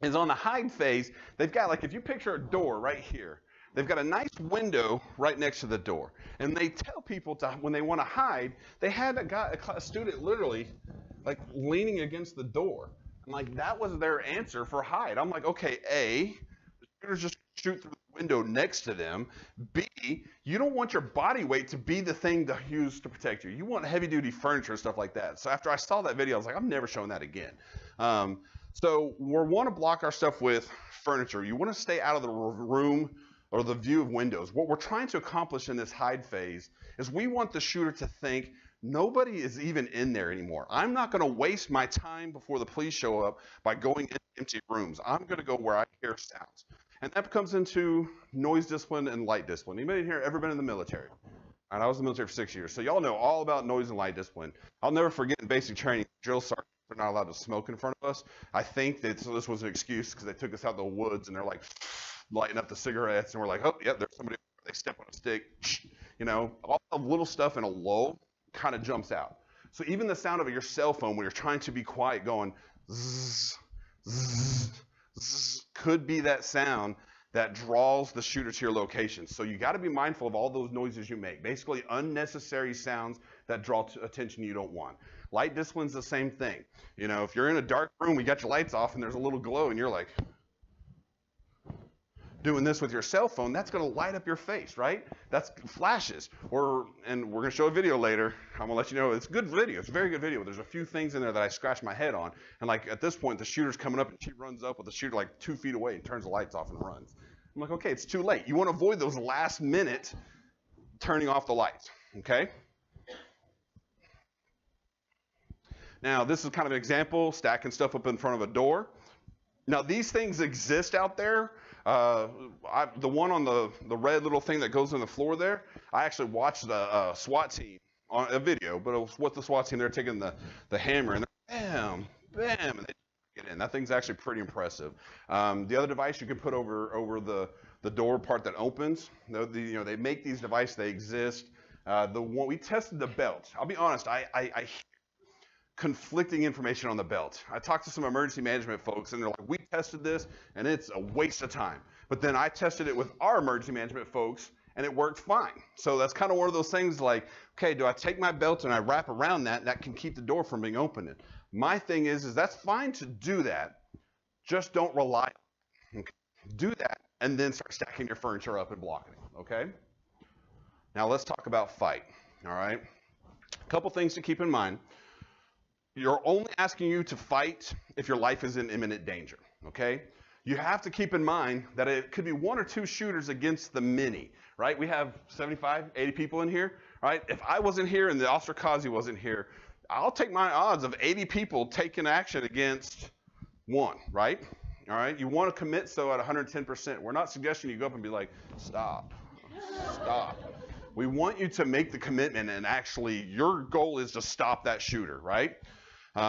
S3: is on the hide phase, they've got, like, if you picture a door right here, they've got a nice window right next to the door. And they tell people to, when they want to hide, they had a student literally like leaning against the door. And like, that was their answer for hide. I'm like, okay, A, the shooters just shoot through the window next to them. B, you don't want your body weight to be the thing to use to protect you. You want heavy duty furniture and stuff like that. So after I saw that video, I was like, I'm never showing that again. So we want to block our stuff with furniture. You want to stay out of the room or the view of windows. What we're trying to accomplish in this hide phase is we want the shooter to think nobody is even in there anymore. I'm not going to waste my time before the police show up by going into empty rooms. I'm going to go where I hear sounds. And that comes into noise discipline and light discipline. Anybody in here ever been in the military? And I was in the military for 6 years. So y'all know all about noise and light discipline. I'll never forget in basic training, drill sergeants are not allowed to smoke in front of us. I think that this was an excuse because they took us out in the woods and they're like lighting up the cigarettes and we're like, oh, yeah, there's somebody. They step on a stick. You know, all the little stuff in a lull kind of jumps out. So even the sound of your cell phone when you're trying to be quiet going zzz, zzz, zzz, could be that sound that draws the shooter to your location. So you got to be mindful of all those noises you make. Basically, unnecessary sounds that draw attention you don't want. Light discipline's the same thing. You know, if you're in a dark room, we got your lights off, and there's a little glow, and you're like doing this with your cell phone, that's going to light up your face, right? That's flashes. And we're going to show a video later. I'm going to let you know it's a good video. It's a very good video. There's a few things in there that I scratched my head on. And like at this point, the shooter's coming up, and she runs up with the shooter like 2 feet away and turns the lights off and runs. I'm like, okay, it's too late. You want to avoid those last minute turning off the lights, okay? Now, this is kind of an example, stacking stuff up in front of a door. Now, these things exist out there. The one on the red little thing that goes in the floor there, I actually watched the SWAT team on a video, but it was with the SWAT team. They're taking the hammer and bam, bam, and they get in. That thing's actually pretty impressive. The other device you can put over the door part that opens. You know, they make these devices. They exist. The one we tested the belt. I'll be honest. I hear conflicting information on the belt. I talked to some emergency management folks, and they're like, "We tested this, and it's a waste of time." But then I tested it with our emergency management folks, and it worked fine. So that's kind of one of those things like, okay, do I take my belt and I wrap around that, and that can keep the door from being opened? My thing is that's fine to do that. Just don't rely on it. Okay? Do that, and then start stacking your furniture up and blocking it, okay? Now let's talk about fight, all right? A couple things to keep in mind. You're only asking you to fight if your life is in imminent danger, okay? You have to keep in mind that it could be 1 or 2 shooters against the many, right? We have 75, 80 people in here, right? If I wasn't here and the Officer Kazi wasn't here, I'll take my odds of 80 people taking action against 1, right? All right? You want to commit so at 110%. We're not suggesting you go up and be like, stop, stop. We want you to make the commitment and actually your goal is to stop that shooter, right?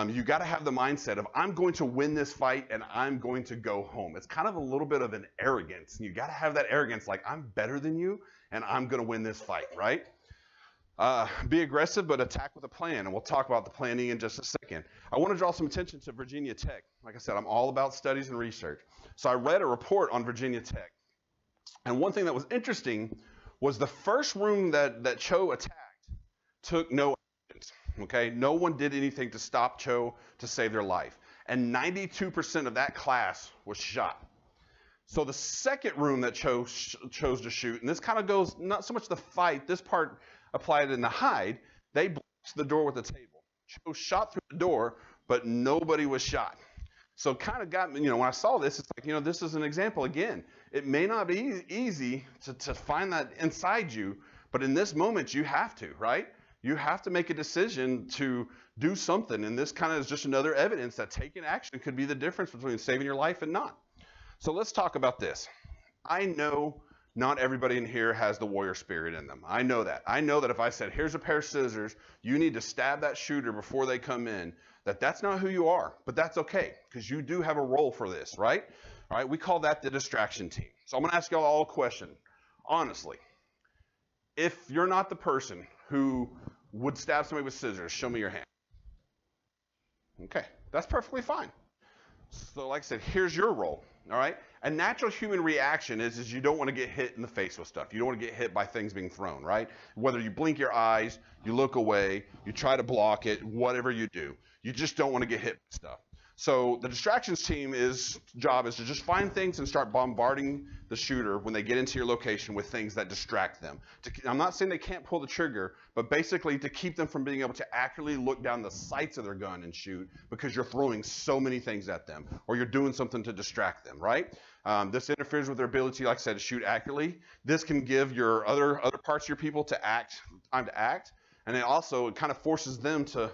S3: You got to have the mindset of I'm going to win this fight and I'm going to go home. It's kind of a little bit of an arrogance. You got to have that arrogance like I'm better than you and I'm going to win this fight, right? Be aggressive, but attack with a plan. And we'll talk about the planning in just a second. I want to draw some attention to Virginia Tech. Like I said, I'm all about studies and research. So I read a report on Virginia Tech. And one thing that was interesting was the first room that Cho attacked took no actions. Okay, no one did anything to stop Cho to save their life. And 92% of that class was shot. So the second room that Cho chose to shoot, and this kind of goes not so much the fight, this part applied in the hide, they blocked the door with a table. Cho shot through the door, but nobody was shot. So it kind of got me, when I saw this, it's like, this is an example again. It may not be easy to find that inside you, but in this moment you have to, right? You have to make a decision to do something, and this kind of is just another evidence that taking action could be the difference between saving your life and not. So let's talk about this. I know not everybody in here has the warrior spirit in them. I know that. I know that if I said, here's a pair of scissors, you need to stab that shooter before they come in, that's not who you are, but that's okay, because you do have a role for this, right? All right, we call that the distraction team. So I'm going to ask y'all all a question, honestly. If you're not the person who would stab somebody with scissors, show me your hand. Okay, that's perfectly fine. So like I said, here's your role, all right? A natural human reaction is you don't want to get hit in the face with stuff. You don't want to get hit by things being thrown, right? Whether you blink your eyes, you look away, you try to block it, whatever you do. You just don't want to get hit with stuff. So the distractions team's job is to just find things and start bombarding the shooter when they get into your location with things that distract them. I'm not saying they can't pull the trigger, but basically to keep them from being able to accurately look down the sights of their gun and shoot because you're throwing so many things at them or you're doing something to distract them, right? This interferes with their ability, like I said, to shoot accurately. This can give your other parts of your people time to act, and it kind of forces them to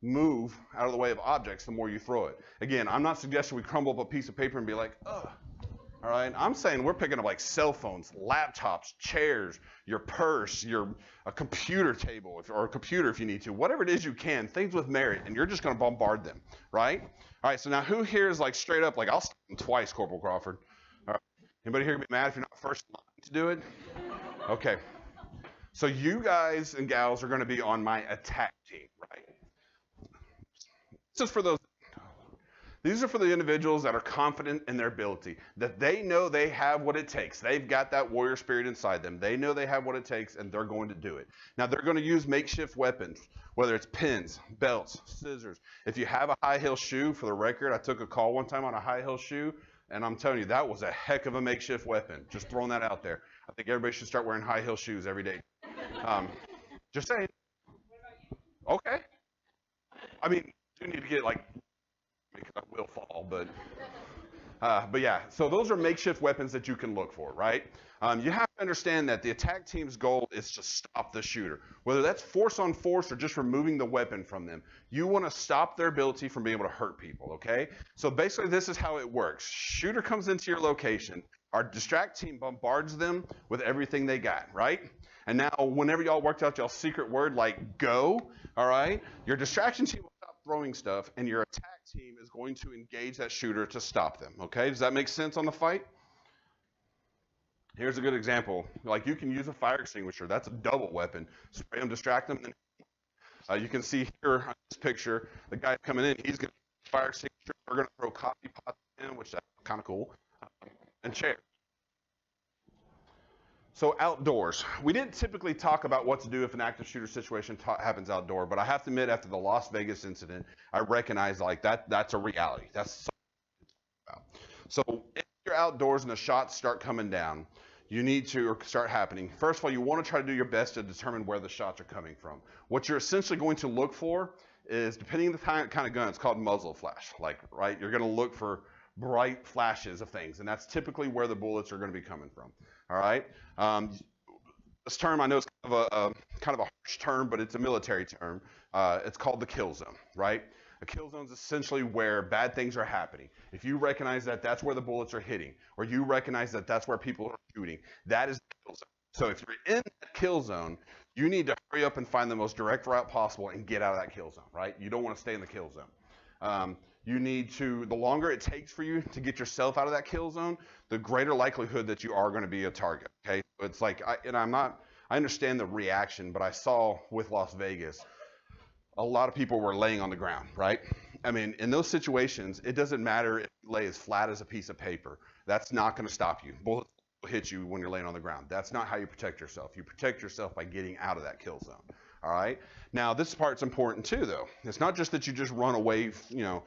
S3: move out of the way of objects the more you throw it. Again, I'm not suggesting we crumble up a piece of paper and be like, ugh. All right, I'm saying we're picking up like cell phones, laptops, chairs, your purse, a computer table, or a computer if you need to, whatever it is you can, things with merit, and you're just going to bombard them, right? All right, so now who here is like straight up like, I'll stop them twice, Corporal Crawford. All right, anybody here gonna be mad if you're not first in line to do it? Okay, so you guys and gals are going to be on my attack team, right? This is for those. These are for the individuals that are confident in their ability, that they know they have what it takes. They've got that warrior spirit inside them. They know they have what it takes, and they're going to do it. Now, they're going to use makeshift weapons, whether it's pins, belts, scissors. If you have a high heel shoe, for the record, I took a call one time on a high heel shoe, and I'm telling you, that was a heck of a makeshift weapon. Just throwing that out there. I think everybody should start wearing high heel shoes every day. Just saying. Okay. I mean, you need to get like, because I will fall, but yeah. So those are makeshift weapons that you can look for, right? You have to understand that the attack team's goal is to stop the shooter, whether that's force on force or just removing the weapon from them. You want to stop their ability from being able to hurt people, okay? So basically, this is how it works. Shooter comes into your location. Our distract team bombards them with everything they got, right? And now, whenever y'all worked out y'all's secret word like go, all right, your distraction team will stop throwing stuff, and your attack team is going to engage that shooter to stop them, okay? Does that make sense on the fight? Here's a good example. Like, you can use a fire extinguisher. That's a double weapon. Spray them, distract them. And you can see here on this picture, the guy coming in, he's going to fire extinguisher. We're going to throw coffee pots in, which that's kind of cool, and chairs. So outdoors, we didn't typically talk about what to do if an active shooter situation happens outdoor, but I have to admit, after the Las Vegas incident, I recognize like that's a reality. That's something to talk about. So if you're outdoors and the shots start coming down, you need to, or start happening. First of all, you want to try to do your best to determine where the shots are coming from. What you're essentially going to look for is, depending on the kind of gun, it's called muzzle flash. Like, right, you're going to look for bright flashes of things, and that's typically where the bullets are going to be coming from. All right. This term I know is kind of a harsh term, but it's a military term. It's called the kill zone, right? A kill zone is essentially where bad things are happening. If you recognize that that's where the bullets are hitting, or you recognize that that's where people are shooting, that is the kill zone. So if you're in that kill zone, you need to hurry up and find the most direct route possible and get out of that kill zone, right? You don't want to stay in the kill zone. You need to, the longer it takes for you to get yourself out of that kill zone, the greater likelihood that you are going to be a target, okay? It's like, I understand the reaction, but I saw with Las Vegas, a lot of people were laying on the ground, right? I mean, in those situations, it doesn't matter if you lay as flat as a piece of paper. That's not going to stop you. Bullets will hit you when you're laying on the ground. That's not how you protect yourself. You protect yourself by getting out of that kill zone, all right? Now, this part's important too, though. It's not just that you just run away, you know,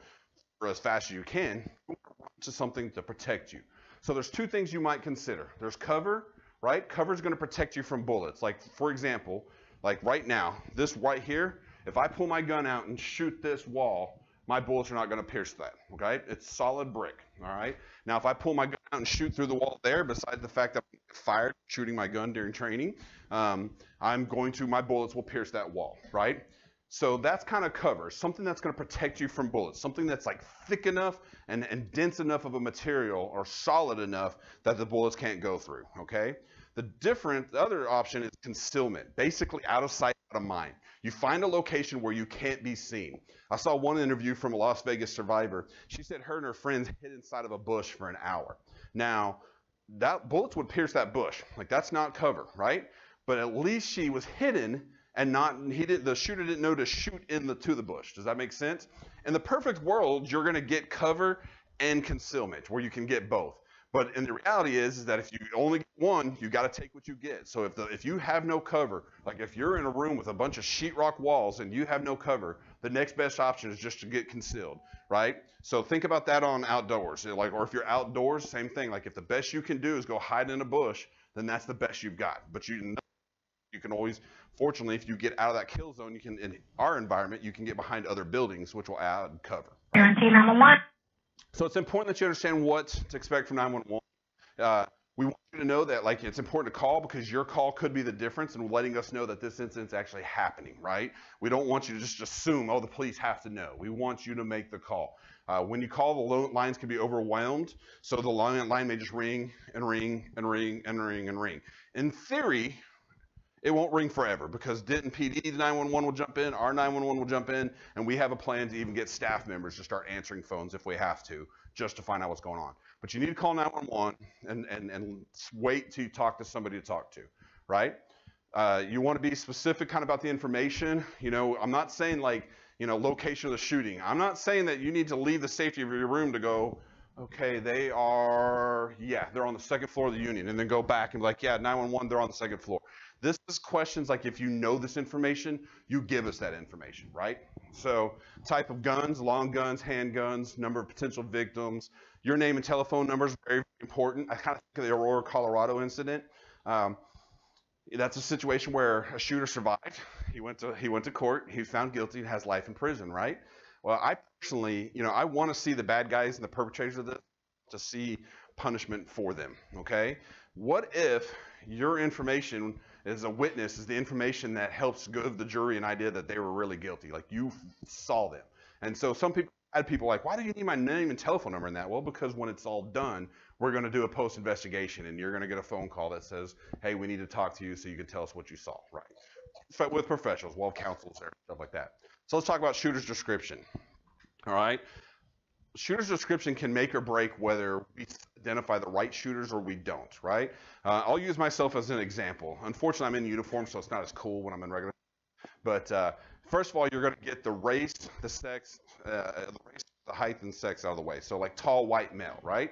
S3: for as fast as you can. You want to run to something to protect you. So there's two things you might consider. There's cover, right? Cover is going to protect you from bullets. Like, for example, like right now, this right here, if I pull my gun out and shoot this wall, my bullets are not going to pierce that, okay? It's solid brick, all right? Now, if I pull my gun out and shoot through the wall there, besides the fact that I'm fired shooting my gun during training, my bullets will pierce that wall, right? So that's kind of cover, something that's going to protect you from bullets, something that's like thick enough and dense enough of a material or solid enough that the bullets can't go through, okay? The other option is concealment, basically out of sight, out of mind. You find a location where you can't be seen. I saw one interview from a Las Vegas survivor. She said her and her friends hid inside of a bush for an hour. Now, that bullets would pierce that bush. Like, that's not cover, right? But at least she was hidden and the shooter didn't know to shoot to the bush. Does that make sense? In the perfect world, you're going to get cover and concealment, where you can get both. But in the reality is that if you only get one, you got to take what you get. So if you have no cover, like if you're in a room with a bunch of sheetrock walls and you have no cover, the next best option is just to get concealed, right? So think about that on outdoors. Or if you're outdoors, same thing. Like if the best you can do is go hide in a bush, then that's the best you've got. But you can always, fortunately, if you get out of that kill zone, in our environment, you can get behind other buildings, which will add cover.
S7: UNT 911.
S3: So it's important that you understand what to expect from 911. We want you to know that, like, it's important to call because your call could be the difference in letting us know that this incident's actually happening, right? We don't want you to just assume, oh, the police have to know. We want you to make the call. When you call, the lines can be overwhelmed, so the line may just ring and ring and ring and ring and ring. In theory, it won't ring forever because Denton PD 911 will jump in, our 911 will jump in, and we have a plan to even get staff members to start answering phones if we have to, just to find out what's going on. But you need to call 911 and wait till you talk to somebody to talk to, right? You want to be specific kind of about the information. You know, I'm not saying like location of the shooting. I'm not saying that you need to leave the safety of your room to go, okay, they're on the second floor of the Union, and then go back and be like, yeah, 911, they're on the second floor. This is questions like, if you know this information, you give us that information, right? So type of guns, long guns, handguns, number of potential victims, your name and telephone numbers, very, very important. I kind of think of the Aurora, Colorado incident. That's a situation where a shooter survived. He went to court. He was found guilty and has life in prison, right? Well, I personally, I want to see the bad guys and the perpetrators of this to see punishment for them, okay? What if your information as a witness is the information that helps give the jury an idea that they were really guilty, like you saw them? And so some people had people like, why do you need my name and telephone number in that? Well, because when it's all done, we're going to do a post-investigation, and you're going to get a phone call that says, hey, we need to talk to you so you can tell us what you saw, right? With professionals, well, counsel's there, stuff like that. So let's talk about shooter's description, all right? Shooter's description can make or break whether we identify the right shooters or we don't, right? I'll use myself as an example. Unfortunately, I'm in uniform, so it's not as cool when I'm in regular. But first of all, you're going to get the race, the sex, the height and sex out of the way. So like tall, white male, right?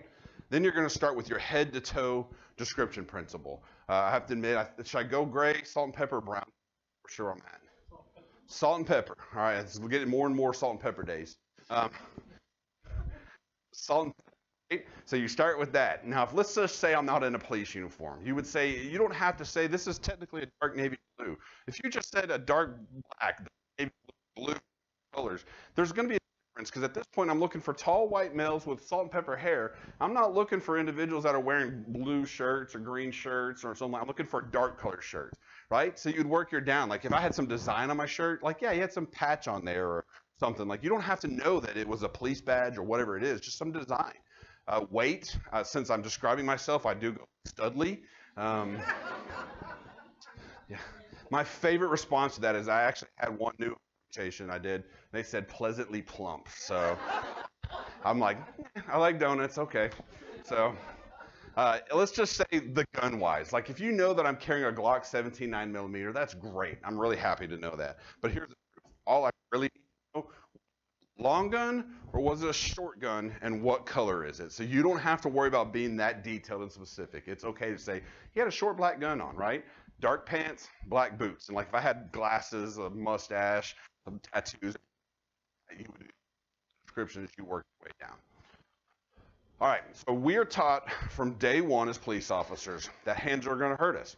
S3: Then you're going to start with your head-to-toe description principle. I have to admit, should I go gray, salt and pepper, brown? For sure I'm at. Salt and pepper. All right, we're getting more and more salt and pepper days. Salt and pepper. Right? So you start with that. Now, let's just say I'm not in a police uniform. You would say, you don't have to say this is technically a dark navy blue. If you just said a dark black, navy blue colors, there's going to be a difference, because at this point I'm looking for tall white males with salt and pepper hair. I'm not looking for individuals that are wearing blue shirts or green shirts or something. I'm looking for dark color shirts, right? So you'd work your down. Like if I had some design on my shirt, like, yeah, you had some patch on there or something. Like you don't have to know that it was a police badge or whatever it is, just some design. Weight, since I'm describing myself, I do go studly. Yeah. My favorite response to that is I actually had one new presentation I did. They said pleasantly plump. So I'm like, I like donuts. Okay. So let's just say the gun wise. Like if you know that I'm carrying a Glock 17 9mm, that's great. I'm really happy to know that. But here's the truth. All I really know, long gun or was it a short gun, and what color is it? So you don't have to worry about being that detailed and specific. It's okay to say he had a short black gun on, right? Dark pants, black boots. And like if I had glasses, a mustache, some tattoos, you would do the description as you work your way down. All right, so we are taught from day one as police officers that hands are going to hurt us.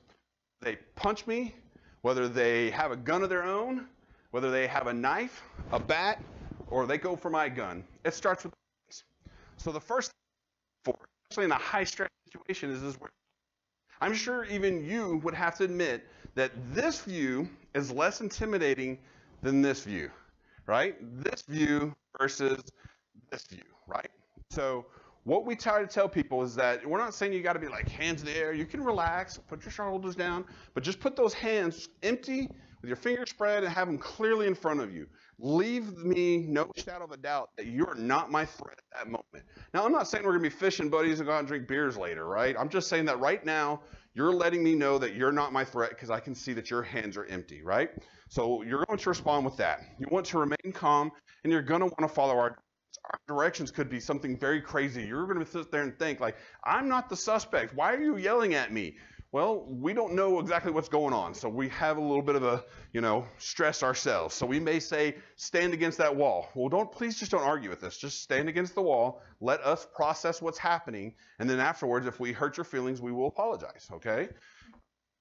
S3: They punch me, whether they have a gun of their own, whether they have a knife, a bat, or they go for my gun. It starts with the hands. So the first thing, especially in a high-stress situation, is where I'm sure even you would have to admit that this view is less intimidating than this view, right? This view versus this view, right? So what we try to tell people is that we're not saying you got to be like hands in the air. You can relax, put your shoulders down, but just put those hands empty with your fingers spread and have them clearly in front of you. Leave me no shadow of a doubt that you're not my threat at that moment. Now, I'm not saying we're going to be fishing buddies and go out and drink beers later, right? I'm just saying that right now, you're letting me know that you're not my threat because I can see that your hands are empty, right? So you're going to respond with that. You want to remain calm, and you're going to want to follow our directions. Could be something very crazy. You're going to sit there and think like, I'm not the suspect. Why are you yelling at me? Well, we don't know exactly what's going on, so we have a little bit of a, stress ourselves. So we may say, stand against that wall. Well, please just don't argue with us. Just stand against the wall. Let us process what's happening, and then afterwards, if we hurt your feelings, we will apologize, okay?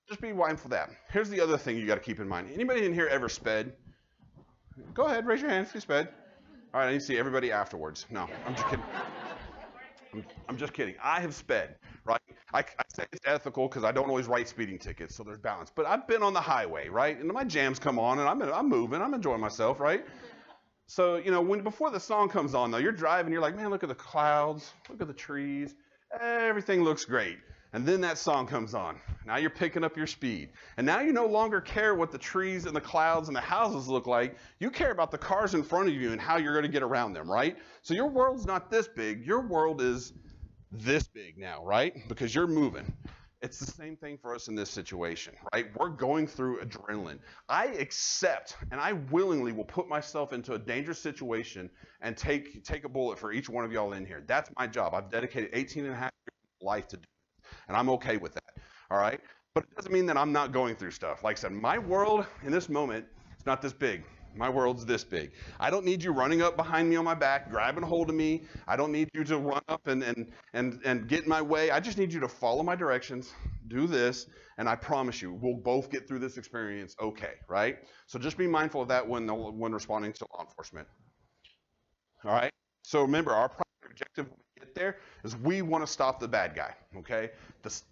S3: Just be mindful of that. Here's the other thing you got to keep in mind. Anybody in here ever sped? Go ahead, raise your hand if you sped. All right, I need to see everybody afterwards. No, I'm just kidding. I'm just kidding. I have sped, right? I say it's ethical because I don't always write speeding tickets, so there's balance. But I've been on the highway, right? And my jams come on, and I'm moving. I'm enjoying myself, right? So, before the song comes on, though, you're driving. You're like, man, look at the clouds. Look at the trees. Everything looks great. And then that song comes on. Now you're picking up your speed. And now you no longer care what the trees and the clouds and the houses look like. You care about the cars in front of you and how you're going to get around them, right? So your world's not this big. Your world is this big now, right? Because you're moving. It's the same thing for us in this situation, right? We're going through adrenaline. I accept and I willingly will put myself into a dangerous situation and take a bullet for each one of y'all in here. That's my job. I've dedicated 18 and a half years of life to do it, and I'm okay with that, all right? But it doesn't mean that I'm not going through stuff. Like I said, my world in this moment is not this big. My world's this big. I don't need you running up behind me on my back, grabbing hold of me. I don't need you to run up and get in my way. I just need you to follow my directions, do this, and I promise you, we'll both get through this experience okay, right? So just be mindful of that when responding to law enforcement. All right? So remember, our primary objective when we get there is we want to stop the bad guy, okay?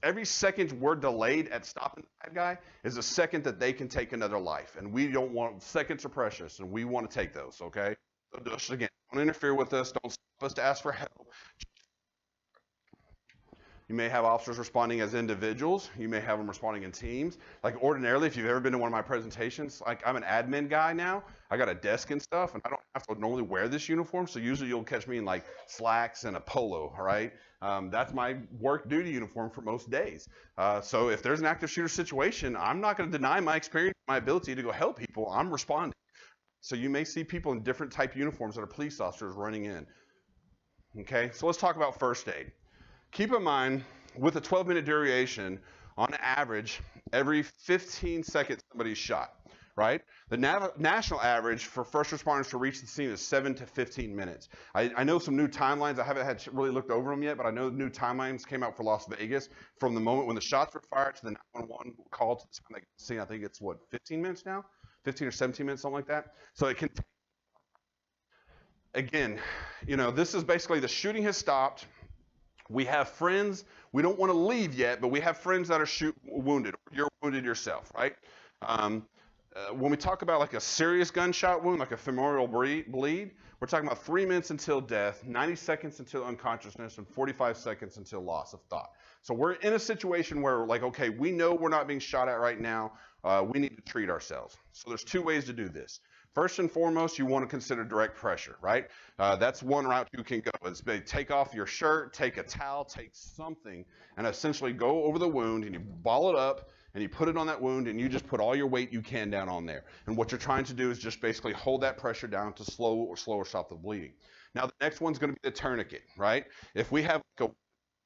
S3: Every second we're delayed at stopping the bad guy is a second that they can take another life. And we don't want, seconds are precious, and we want to take those, okay? So just, again, don't interfere with us. Don't stop us to ask for help. You may have officers responding as individuals. You may have them responding in teams. Like ordinarily, if you've ever been to one of my presentations, like I'm an admin guy now. I got a desk and stuff, and I don't have to normally wear this uniform. So usually you'll catch me in like slacks and a polo, all right? That's my work duty uniform for most days. So if there's an active shooter situation, I'm not going to deny my experience, my ability to go help people. I'm responding. So you may see people in different type uniforms that are police officers running in. Okay, so let's talk about first aid. Keep in mind, with a 12-minute duration, on average, every 15 seconds somebody's shot, right? The national average for first responders to reach the scene is 7 to 15 minutes. I know some new timelines. I haven't really looked over them yet, but I know new timelines came out for Las Vegas from the moment when the shots were fired to the 911 call to the time they get to the scene. I think it's, what, 15 minutes now? 15 or 17 minutes, something like that. So it can take, again, you know, this is basically the shooting has stopped. We have friends. We don't want to leave yet, but we have friends that are wounded. You're wounded yourself, right? When we talk about like a serious gunshot wound, like a femoral bleed, we're talking about 3 minutes until death, 90 seconds until unconsciousness, and 45 seconds until loss of thought. So we're in a situation where we're like, okay, we know we're not being shot at right now. We need to treat ourselves. So there's two ways to do this. First and foremost, you want to consider direct pressure, right? That's one route you can go. It's take off your shirt, take a towel, take something, and essentially go over the wound, and you ball it up, and you put it on that wound, and you just put all your weight you can down on there. And what you're trying to do is just basically hold that pressure down to slow or stop the bleeding. Now, the next one's going to be the tourniquet, right? If we have like a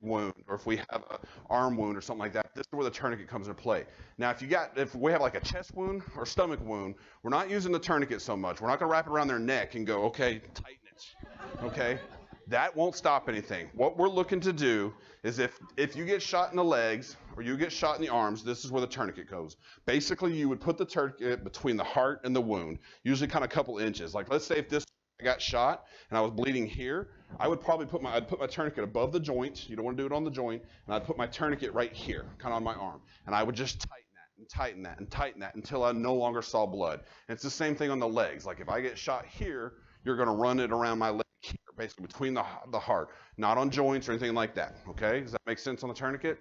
S3: wound, or if we have an arm wound or something like that, this is where the tourniquet comes into play. Now, if we have like a chest wound or stomach wound, we're not using the tourniquet so much. We're not going to wrap it around their neck and go, okay, tighten it, okay? That won't stop anything. What we're looking to do is if you get shot in the legs or you get shot in the arms, this is where the tourniquet goes. Basically, you would put the tourniquet between the heart and the wound, usually kind of a couple inches. Like let's say if I got shot and I was bleeding here, I would probably put my tourniquet above the joint. You don't want to do it on the joint. And I'd put my tourniquet right here, kind of on my arm. And I would just tighten that and tighten that and tighten that until I no longer saw blood. And it's the same thing on the legs. Like if I get shot here, you're going to run it around my leg here, basically between the heart, not on joints or anything like that. Okay? Does that make sense on the tourniquet?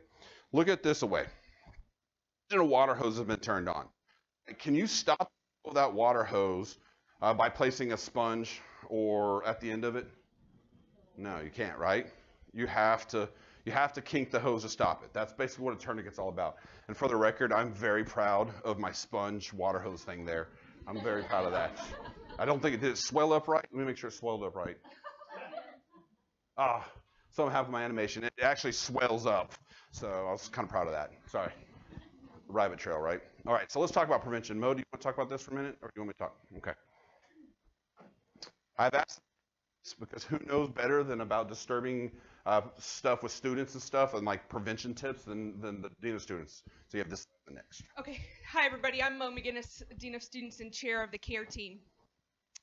S3: Look at this away. Imagine a water hose has been turned on. Can you stop that water hose by placing a sponge or at the end of it? No, you can't, right? You have to kink the hose to stop it. That's basically what a tourniquet's all about. And for the record, I'm very proud of my sponge water hose thing there. I'm very proud of that. I don't think did it swell up right? Let me make sure it swelled up right. Something happened with my animation. It actually swells up. So I was kind of proud of that. Sorry. Rabbit trail, right? All right, so let's talk about prevention. Mo, do you want to talk about this for a minute, or do you want me to talk? Okay. I've asked this because who knows better than about disturbing stuff with students and stuff and like prevention tips than the Dean of Students. So you have this next.
S7: Okay. Hi, everybody. I'm Mo McGinnis, Dean of Students and Chair of the CARE team.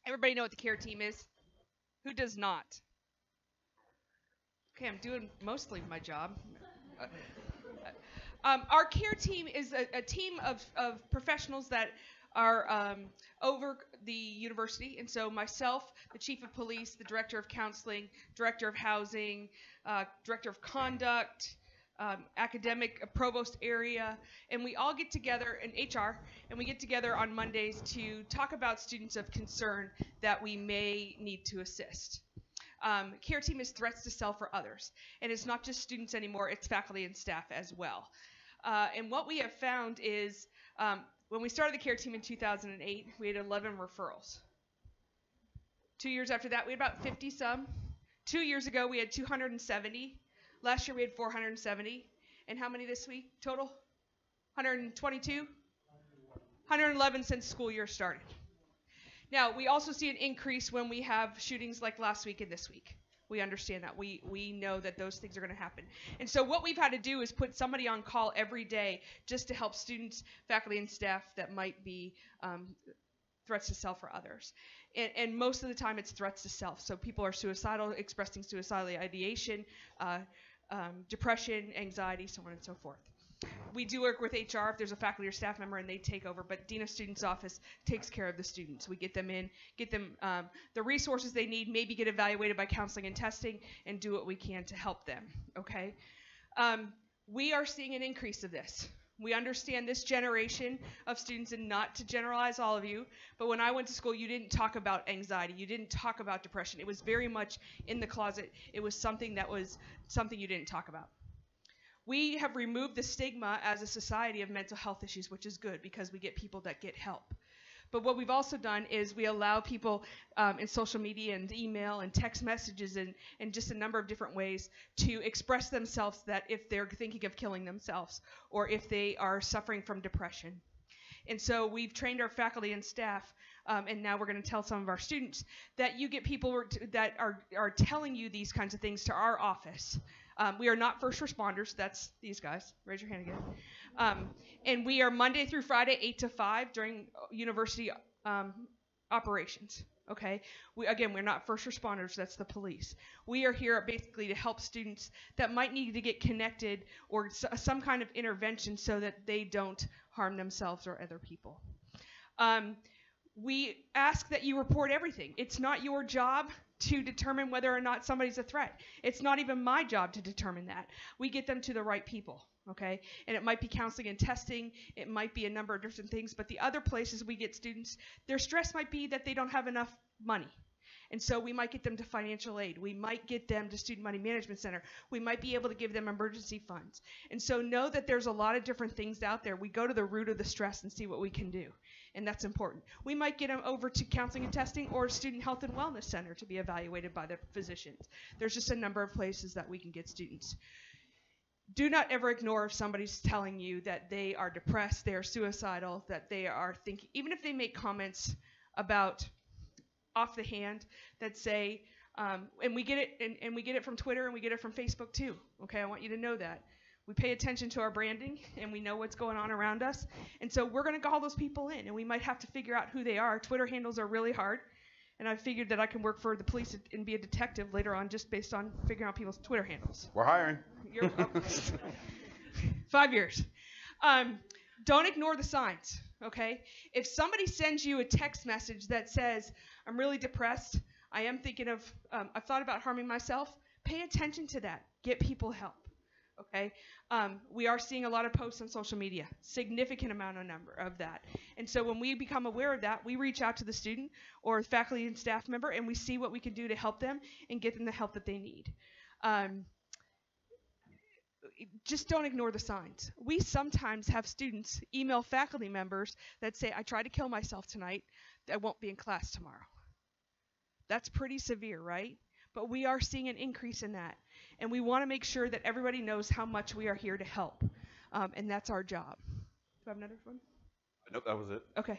S7: Everybody know what the CARE team is? Who does not? Okay, I'm doing mostly my job. Our CARE team is a team of professionals that are over the university, and so myself, the chief of police, the director of counseling, director of housing, director of conduct, academic provost area, and we all get together in HR, and we get together on Mondays to talk about students of concern that we may need to assist. CARE team is threats to self or others, and it's not just students anymore, it's faculty and staff as well. And what we have found is when we started the care team in 2008, we had 11 referrals. 2 years after that, we had about 50 some. 2 years ago, we had 270. Last year, we had 470. And how many this week total? 122? 111 since school year started. Now, we also see an increase when we have shootings like last week and this week. We understand that. We know that those things are going to happen. And so what we've had to do is put somebody on call every day just to help students, faculty, and staff that might be threats to self or others. And most of the time it's threats to self. So people are suicidal, expressing suicidal ideation, depression, anxiety, so on and so forth. We do work with HR if there's a faculty or staff member and they take over, but Dean of Students' office takes care of the students. We get them in, get them the resources they need, maybe get evaluated by counseling and testing, and do what we can to help them, okay? We are seeing an increase of this. We understand this generation of students, and not to generalize all of you, but when I went to school, you didn't talk about anxiety. You didn't talk about depression. It was very much in the closet. It was something you didn't talk about. We have removed the stigma as a society of mental health issues, which is good because we get people that get help. But what we've also done is we allow people in social media and email and text messages and just a number of different ways to express themselves, that if they're thinking of killing themselves or if they are suffering from depression. And so we've trained our faculty and staff, and now we're going to tell some of our students that you get people that are telling you these kinds of things to our office. We are not first responders. That's these guys. Raise your hand again. And we are Monday through Friday, 8 to 5 during university operations. Okay. We're not first responders. That's the police. We are here basically to help students that might need to get connected or some kind of intervention so that they don't harm themselves or other people. We ask that you report everything. It's not your job to determine whether or not somebody's a threat. It's not even my job to determine that. We get them to the right people, okay? And it might be counseling and testing. It might be a number of different things. But the other places we get students, their stress might be that they don't have enough money. And so we might get them to financial aid. We might get them to Student Money Management Center. We might be able to give them emergency funds. And so know that there's a lot of different things out there. We go to the root of the stress and see what we can do. And that's important. We might get them over to counseling and testing or Student Health and Wellness Center to be evaluated by the physicians. There's just a number of places that we can get students. Do not ever ignore if somebody's telling you that they are depressed, they are suicidal, that they are thinking, even if they make comments about off the hand that say, and we get it from Twitter and we get it from Facebook too. Okay, I want you to know that. We pay attention to our branding and we know what's going on around us. And so we're going to call those people in and we might have to figure out who they are. Twitter handles are really hard. And I figured that I can work for the police and be a detective later on just based on figuring out people's Twitter handles.
S3: We're hiring.
S7: 5 years. Don't ignore the signs, okay? If somebody sends you a text message that says, I'm really depressed, I am thinking of, I've thought about harming myself, pay attention to that. Get people help. Okay, we are seeing a lot of posts on social media, significant amount of that. And so when we become aware of that, we reach out to the student or faculty and staff member and we see what we can do to help them and get them the help that they need. Just don't ignore the signs. We sometimes have students email faculty members that say, I tried to kill myself tonight, I won't be in class tomorrow. That's pretty severe, right? But we are seeing an increase in that. And we want to make sure that everybody knows how much we are here to help. And that's our job. Do I have another one?
S3: Nope, that was it.
S7: Okay.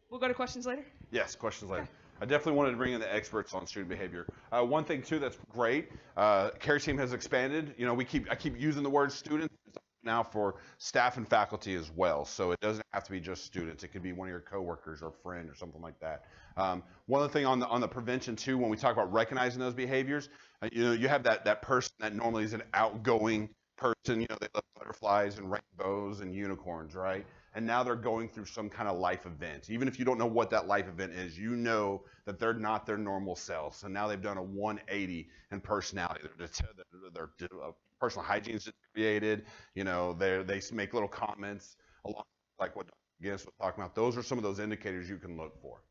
S7: We'll go to questions later?
S3: Yes, questions later.
S7: Okay.
S3: I definitely wanted to bring in the experts on student behavior. One thing too that's great, care team has expanded. You know, I keep using the word students now for staff and faculty as well. So it doesn't have to be just students. It could be one of your coworkers or a friend or something like that. One other thing on the prevention too, when we talk about recognizing those behaviors, you know, you have that person that normally is an outgoing person. You know, they love butterflies and rainbows and unicorns, right? And now they're going through some kind of life event. Even if you don't know what that life event is, you know that they're not their normal selves. So now they've done a 180 in personality. Their personal hygiene is deteriorated. You know, they make little comments along like what Dr. Gibbs was talking about. Those are some of those indicators you can look for.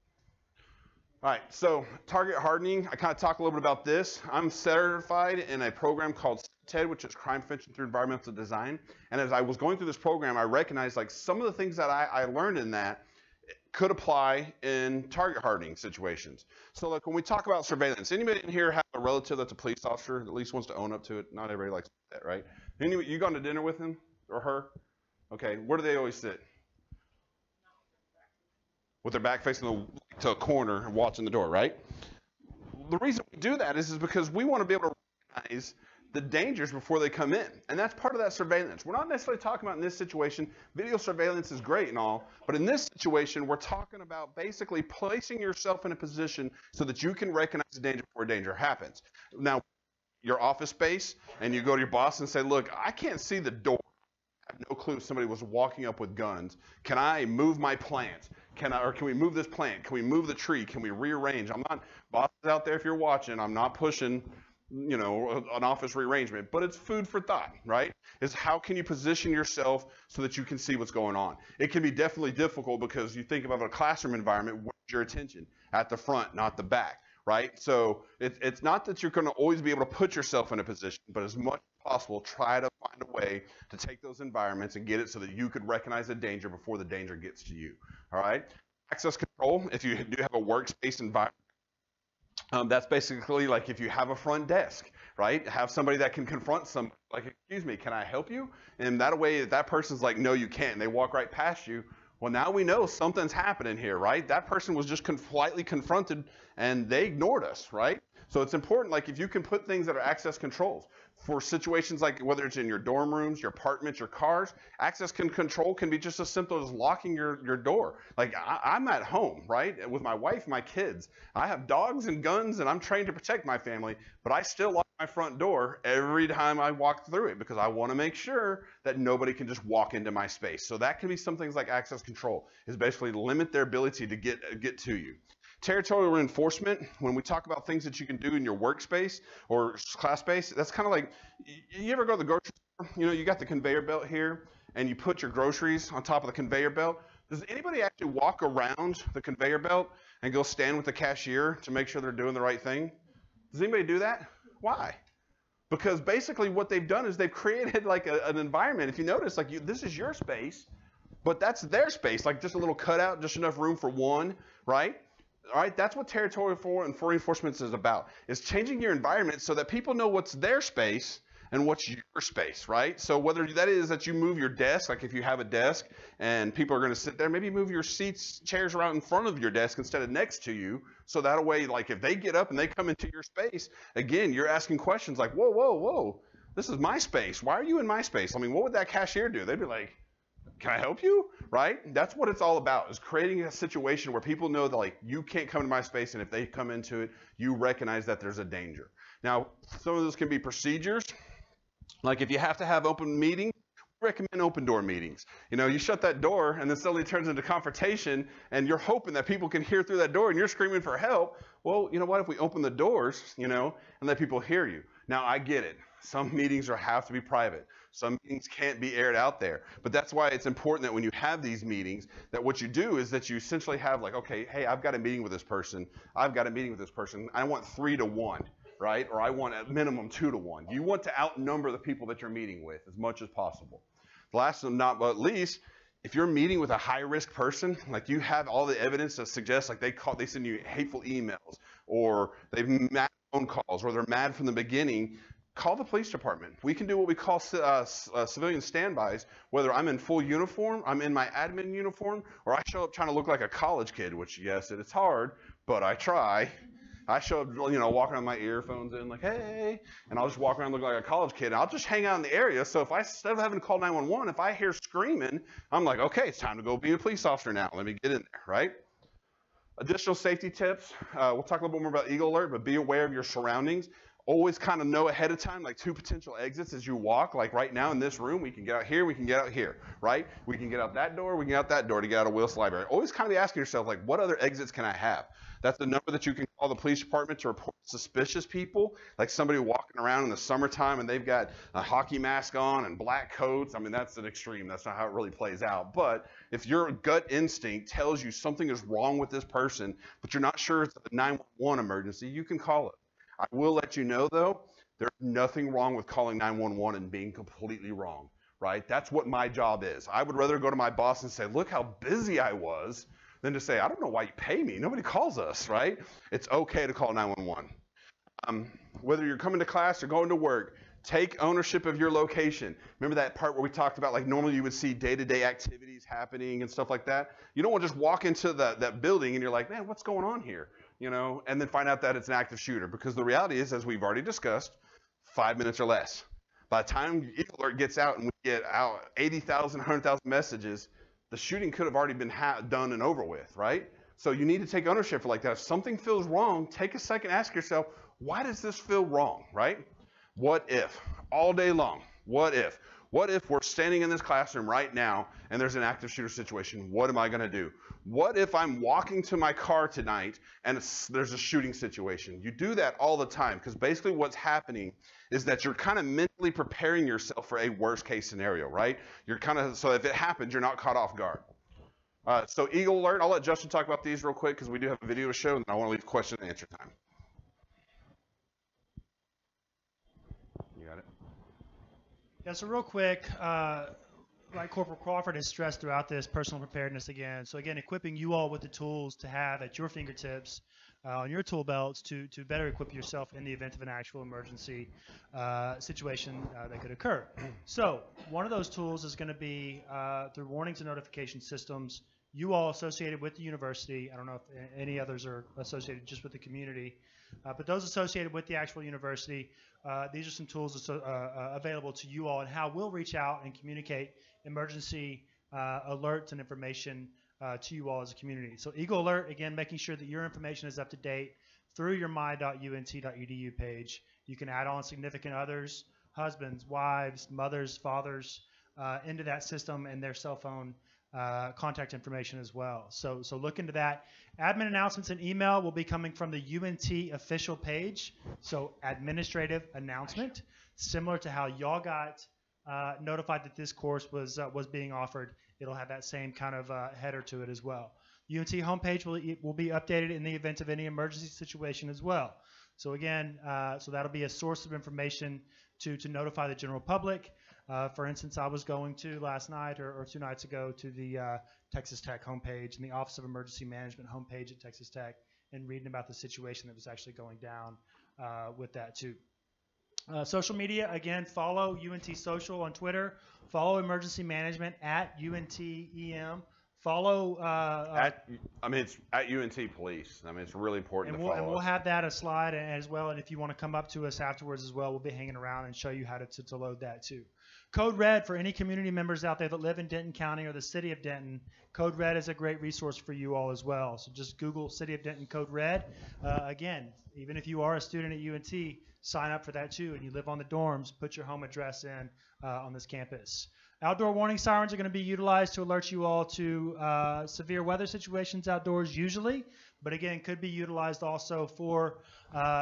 S3: All right, so target hardening. I kind of talk a little bit about this. I'm certified in a program called TED, which is Crime Prevention Through Environmental Design. And as I was going through this program, I recognized like some of the things that I learned in that could apply in target hardening situations. So like when we talk about surveillance, anybody in here have a relative that's a police officer that at least wants to own up to it? Not everybody likes that, right? Anybody, you gone to dinner with him or her? Okay, where do they always sit? With their back facing to a corner and watching the door, right? The reason we do that is because we want to be able to recognize the dangers before they come in. And that's part of that surveillance. We're not necessarily talking about in this situation, video surveillance is great and all, but in this situation, we're talking about basically placing yourself in a position so that you can recognize the danger before danger happens. Now, your office space, and you go to your boss and say, look, I can't see the door. I have no clue if somebody was walking up with guns. Can I move my plant? Can we move this plant? Can we move the tree? Can we rearrange? I'm not, bosses out there, if you're watching, I'm not pushing, you know, an office rearrangement, but it's food for thought, right? Is how can you position yourself so that you can see what's going on? It can be definitely difficult because you think about a classroom environment, where's your attention? At the front, not the back, right? So it's not that you're going to always be able to put yourself in a position, but as much as possible, try to find a way to take those environments and get it so that you could recognize the danger before the danger gets to you, all right? Access control, if you do have a workspace environment, that's basically like if you have a front desk, right? Have somebody that can confront somebody, like, excuse me, can I help you? And that way, if that person's like, no, you can't, and they walk right past you, well, now we know something's happening here, right? That person was just politely confronted, and they ignored us, right? So it's important, like, if you can put things that are access controls for situations like whether it's in your dorm rooms, your apartments, your cars, access control can be just as simple as locking your door. Like, I'm at home, right, with my wife, my kids. I have dogs and guns, and I'm trained to protect my family, but I still lock my front door every time I walk through it because I want to make sure that nobody can just walk into my space. So that can be some things like access control, is basically limit their ability to get to you. Territorial reinforcement, when we talk about things that you can do in your workspace or class space, that's kind of like, you ever go to the grocery store? You know, you got the conveyor belt here, and you put your groceries on top of the conveyor belt. Does anybody actually walk around the conveyor belt and go stand with the cashier to make sure they're doing the right thing? Does anybody do that? Why? Because basically what they've done is they've created like an environment. If you notice, like this is your space, but that's their space, like just a little cutout, just enough room for one, right? All right, that's what territorial reinforcement is about, is changing your environment so that people know what's their space and what's your space, right? So whether that is that you move your desk, like if you have a desk and people are going to sit there, maybe move your seats, chairs around in front of your desk instead of next to you. So that way, like if they get up and they come into your space, again, you're asking questions like, whoa, whoa, whoa, this is my space. Why are you in my space? I mean, what would that cashier do? They'd be like, can I help you? Right? That's what it's all about, is creating a situation where people know that like you can't come to my space, and if they come into it, you recognize that there's a danger. Now, some of those can be procedures. Like if you have to have open meetings, we recommend open door meetings. You know, you shut that door and then suddenly it turns into confrontation, and you're hoping that people can hear through that door and you're screaming for help. Well, you know what? If we open the doors, you know, and let people hear you. Now, I get it. Some meetings have to be private. Some meetings can't be aired out there. But that's why it's important that when you have these meetings, that what you do is that you essentially have like, okay, hey, I've got a meeting with this person. I've got a meeting with this person. I want 3 to 1, right? Or I want at minimum 2 to 1. You want to outnumber the people that you're meeting with as much as possible. Last but not least, if you're meeting with a high-risk person, like you have all the evidence that suggests like they send you hateful emails, or they've mad phone calls, or they're mad from the beginning, call the police department. We can do what we call civilian standbys, whether I'm in full uniform, I'm in my admin uniform, or I show up trying to look like a college kid, which, yes, it's hard, but I try. I show up, you know, walking around with my earphones in, like, hey, and I'll just walk around looking like a college kid, and I'll just hang out in the area. So if instead of having to call 911, if I hear screaming, I'm like, okay, it's time to go be a police officer now. Let me get in there, right? Additional safety tips. We'll talk a little bit more about Eagle Alert, but be aware of your surroundings. Always kind of know ahead of time, like 2 potential exits as you walk. Like right now in this room, we can get out here, we can get out here, right? We can get out that door, we can get out that door to get out of Willis Library. Always kind of be asking yourself, like, what other exits can I have? That's the number that you can call the police department to report suspicious people, like somebody walking around in the summertime and they've got a hockey mask on and black coats. I mean, that's an extreme. That's not how it really plays out. But if your gut instinct tells you something is wrong with this person, but you're not sure it's a 911 emergency, you can call it. I will let you know, though, There's nothing wrong with calling 911 and being completely wrong, right? That's what my job is. I would rather go to my boss and say, look how busy I was, than to say, I don't know why you pay me. Nobody calls us, right? It's okay to call 911. Whether you're coming to class or going to work, take ownership of your location. Remember that part where we talked about, like, normally you would see day-to-day activities happening and stuff like that? You don't want to just walk into that building and you're like, man, what's going on here? You know, and then find out that it's an active shooter. Because the reality is, as we've already discussed, 5 minutes or less. By the time Eagle Alert gets out and we get out 80,000, 100,000 messages, the shooting could have already been done and over with, right? So you need to take ownership for like that. If something feels wrong, take a second, ask yourself, why does this feel wrong, right? What if? All day long, what if? What if we're standing in this classroom right now and there's an active shooter situation? What am I going to do? What if I'm walking to my car tonight and there's a shooting situation? You do that all the time because basically what's happening is that you're kind of mentally preparing yourself for a worst case scenario, right? You're kind of, so if it happens, you're not caught off guard. So Eagle Alert, I'll let Justin talk about these real quick because we do have a video to show and I want to leave question and answer time. You got it?
S6: Yeah, so real quick, like Corporal Crawford has stressed throughout this, personal preparedness again. So again, equipping you all with the tools to have at your fingertips on your tool belts to better equip yourself in the event of an actual emergency situation that could occur. So one of those tools is going to be through warnings and notification systems, you all associated with the university. I don't know if any others are associated just with the community, but those associated with the actual university, these are some tools available to you all and how we'll reach out and communicate emergency alerts and information to you all as a community. So Eagle Alert, again, making sure that your information is up to date through your my.unt.edu page. You can add on significant others, husbands, wives, mothers, fathers, into that system and their cell phone contact information as well. So look into that. Admin announcements and email will be coming from the UNT official page. So administrative announcement, similar to how y'all got notified that this course was being offered. It'll have that same kind of header to it as well. UNT homepage will be updated in the event of any emergency situation as well. So again, so that'll be a source of information to notify the general public. For instance, I was going to last night or 2 nights ago to the Texas Tech homepage and the Office of Emergency Management homepage at Texas Tech and reading about the situation that was actually going down with that too. Social media, again, follow UNT Social on Twitter. Follow Emergency Management at UNTEM. Follow.
S3: It's at UNT Police. I mean, it's really important to follow.
S6: And we'll have that a slide as well. And if you want to come up to us afterwards as well, we'll be hanging around and show you how to load that too. Code Red for any community members out there that live in Denton County or the city of Denton. Code Red is a great resource for you all as well. So just Google City of Denton Code Red. Again, even if you are a student at UNT, sign up for that too. And you live on the dorms, put your home address in on this campus. Outdoor warning sirens are going to be utilized to alert you all to severe weather situations outdoors usually, but again, could be utilized also for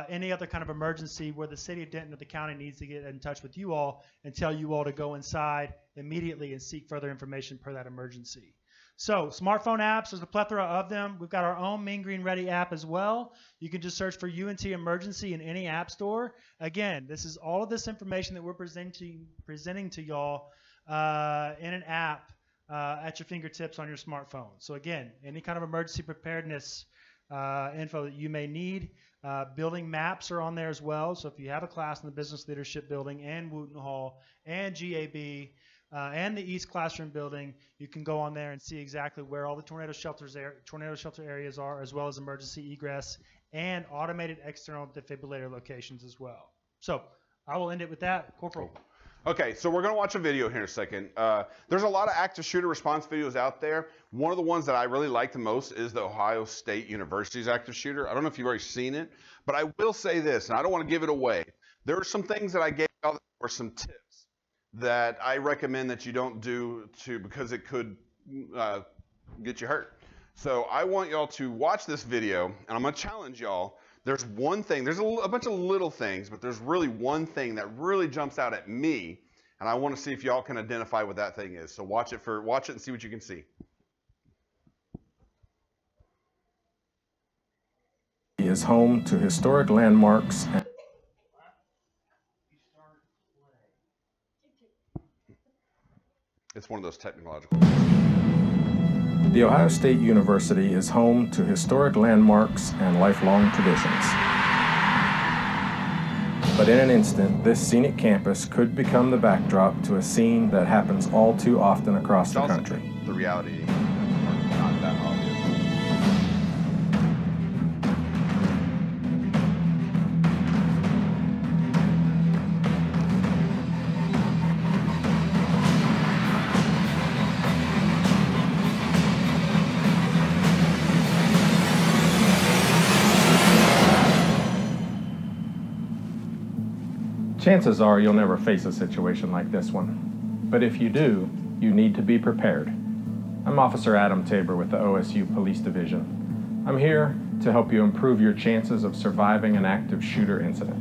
S6: any other kind of emergency where the city of Denton or the county needs to get in touch with you all and tell you all to go inside immediately and seek further information per that emergency. So smartphone apps, there's a plethora of them. We've got our own Mean Green Ready app as well. You can just search for UNT Emergency in any app store. Again, this is all of this information that we're presenting to y'all in an app at your fingertips on your smartphone. So again, any kind of emergency preparedness info that you may need. Building maps are on there as well. So if you have a class in the Business Leadership Building and Wooten Hall and GAB and the East Classroom Building, you can go on there and see exactly where all the tornado shelter areas are, as well as emergency egress and automated external defibrillator locations as well. So I will end it with that. Corporal.
S3: Cool. Okay, so we're going to watch a video here in a second. There's a lot of active shooter response videos out there. One of the ones that I really like the most is the Ohio State University's active shooter. I don't know if you've already seen it, but I will say this, and I don't want to give it away. There are some things that I gave out or some tips that I recommend that you don't do because it could get you hurt. So I want y'all to watch this video, and I'm going to challenge y'all. There's one thing, there's a bunch of little things, but there's really one thing that really jumps out at me, and I want to see if y'all can identify what that thing is. So watch it and see what you can see.
S5: Is home to historic landmarks.
S3: It's one of those technological.
S5: The Ohio State University is home to historic landmarks and lifelong traditions. But in an instant, this scenic campus could become the backdrop to a scene that happens all too often across the country.
S3: The reality are not that obvious.
S5: Chances are you'll never face a situation like this one. But if you do, you need to be prepared. I'm Officer Adam Tabor with the OSU Police Division. I'm here to help you improve your chances of surviving an active shooter incident.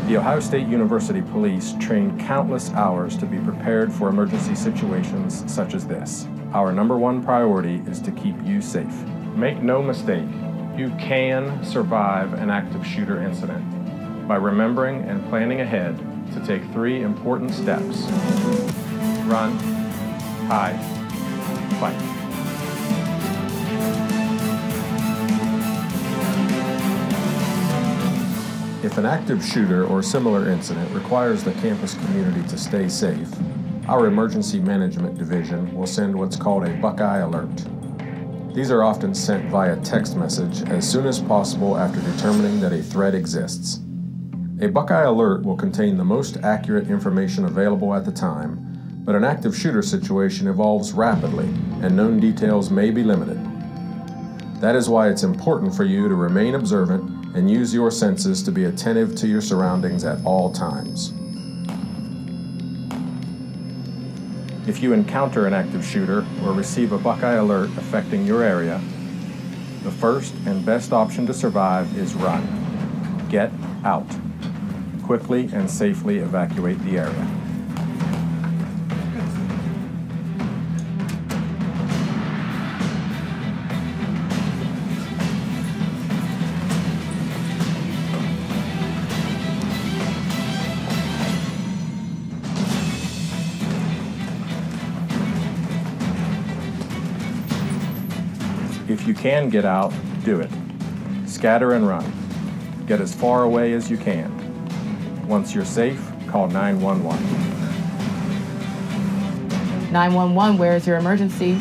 S5: The Ohio State University Police train countless hours to be prepared for emergency situations such as this. Our #1 priority is to keep you safe. Make no mistake, you can survive an active shooter incident by remembering and planning ahead to take 3 important steps. Run, hide, fight. If an active shooter or similar incident requires the campus community to stay safe, our Emergency Management Division will send what's called a Buckeye Alert. These are often sent via text message as soon as possible after determining that a threat exists. A Buckeye Alert will contain the most accurate information available at the time, but an active shooter situation evolves rapidly and known details may be limited. That is why it's important for you to remain observant and use your senses to be attentive to your surroundings at all times. If you encounter an active shooter or receive a Buckeye Alert affecting your area, the first and best option to survive is run. Get out. Quickly and safely evacuate the area. If you can get out, do it. Scatter and run. Get as far away as you can. Once you're safe, call 911.
S8: 911, where is your emergency?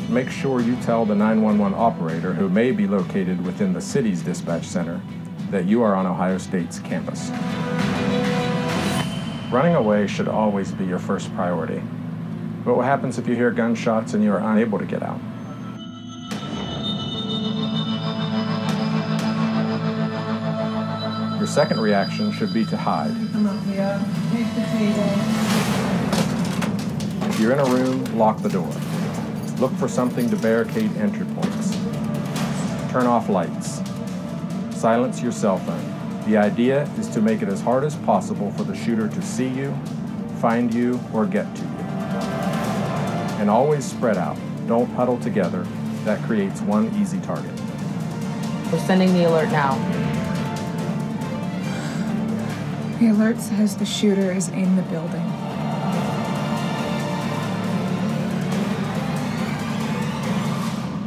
S5: Make sure you tell the 911 operator, who may be located within the city's dispatch center, that you are on Ohio State's campus. Running away should always be your first priority. But what happens if you hear gunshots and you are unable to get out? Your second reaction should be to hide.
S9: Come up here, take the table.
S5: If you're in a room, lock the door. Look for something to barricade entry points. Turn off lights. Silence your cell phone. The idea is to make it as hard as possible for the shooter to see you, find you, or get to you. And always spread out. Don't huddle together. That creates one easy target.
S8: We're sending the alert now.
S9: The alert says the shooter is in the building.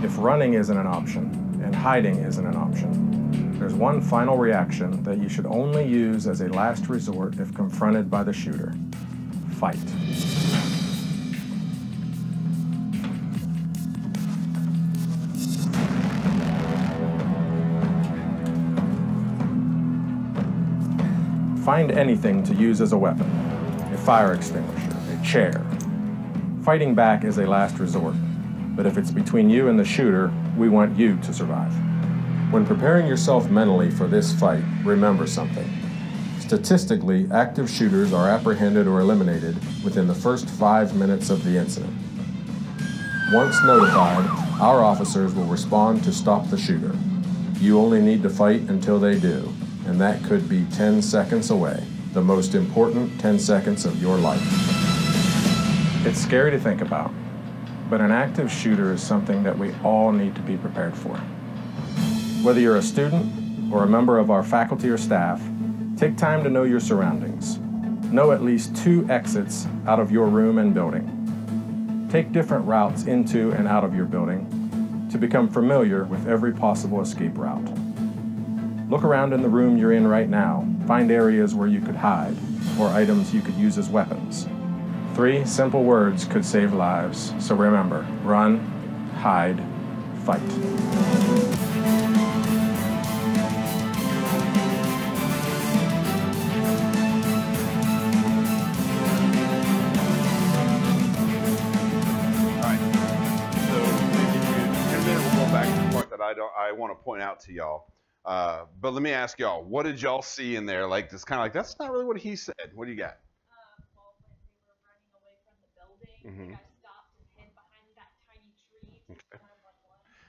S5: If running isn't an option, and hiding isn't an option, there's one final reaction that you should only use as a last resort if confronted by the shooter. Fight. Find anything to use as a weapon. A fire extinguisher, a chair. Fighting back is a last resort, but if it's between you and the shooter, we want you to survive. When preparing yourself mentally for this fight, remember something. Statistically, active shooters are apprehended or eliminated within the first 5 minutes of the incident. Once notified, our officers will respond to stop the shooter. You only need to fight until they do, and that could be 10 seconds away, the most important 10 seconds of your life. It's scary to think about, but an active shooter is something that we all need to be prepared for. Whether you're a student or a member of our faculty or staff, take time to know your surroundings. know at least 2 exits out of your room and building. Take different routes into and out of your building to become familiar with every possible escape route. Look around in the room you're in right now. Find areas where you could hide or items you could use as weapons. 3 simple words could save lives. So remember, run, hide, fight.
S3: I want to point out to y'all. But let me ask y'all, what did y'all see in there? Like, this kind of like, that's not really what he said. What do you got?
S10: Well, when we were running away from the building, the guy stopped and hid behind that tiny tree.
S3: Okay.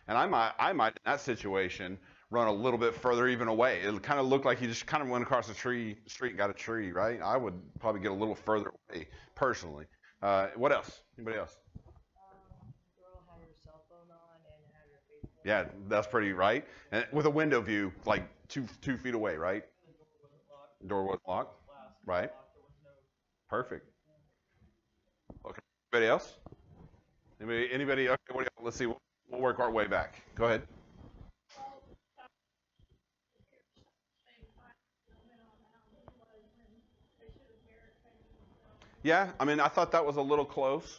S3: And I might in that situation run a little bit further even away. It kind of looked like he just kind of went across the street and got a tree, right? I would probably get a little further away personally. What else? Anybody else? Yeah, that's pretty right. And with a window view, like two feet away, right? Door wasn't locked, right? Perfect. Okay. Anybody else? Anybody? Okay. Let's see. We'll work our way back. Go ahead. Yeah, I mean, I thought that was a little close.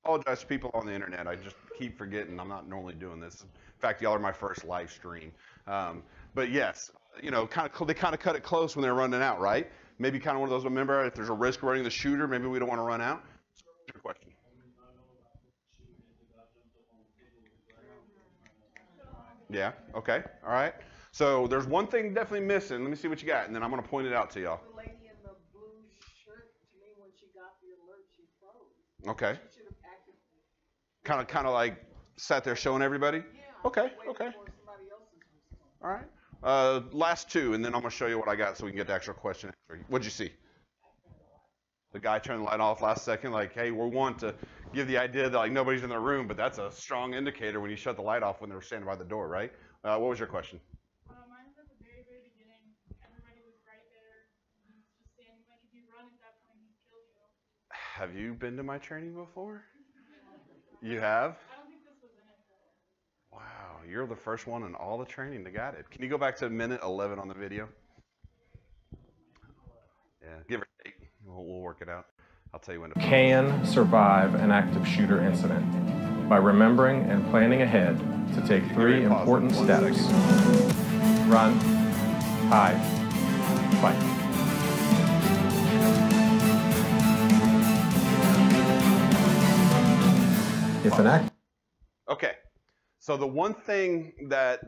S3: Apologize to people on the internet. I just keep forgetting I'm not normally doing this. In fact, y'all are my first live stream. But yes, you know, they kind of cut it close when they're running out, right? Maybe kind of one of those. Remember, if there's a risk running the shooter, maybe we don't want to run out. So what's your question? Yeah. Okay. All right. So there's one thing definitely missing. Let me see what you got, and then I'm going to point it out to y'all.
S11: The lady in the blue shirt, to me, when she got the alert, she froze.
S3: Okay.
S11: She should have acted.
S3: Kind of like sat there showing everybody?
S11: Yeah.
S3: Okay. Okay. All right. Last 2, and then I'm going to show you what I got so we can get the actual question answer. What'd you see? The guy turned the light off last second, like, hey, we want to give the idea that like nobody's in the room, but that's a strong indicator when you shut the light off when they were standing by the door, right? What was your question?
S10: Mine was at the very, very beginning. Everybody was right there. He was just standing. Like, if you run at that point, he'd kill you.
S3: Have you been to my training before? You have?
S10: I don't think this was in it, though.
S3: Wow, you're the first one in all the training that got it. Can you go back to minute 11 on the video? Yeah, give or take. We'll work it out. I'll tell you when to.
S5: Can survive an active shooter incident by remembering and planning ahead to take 3 important steps. Run, hide, fight. If an act.
S3: Okay. So the one thing that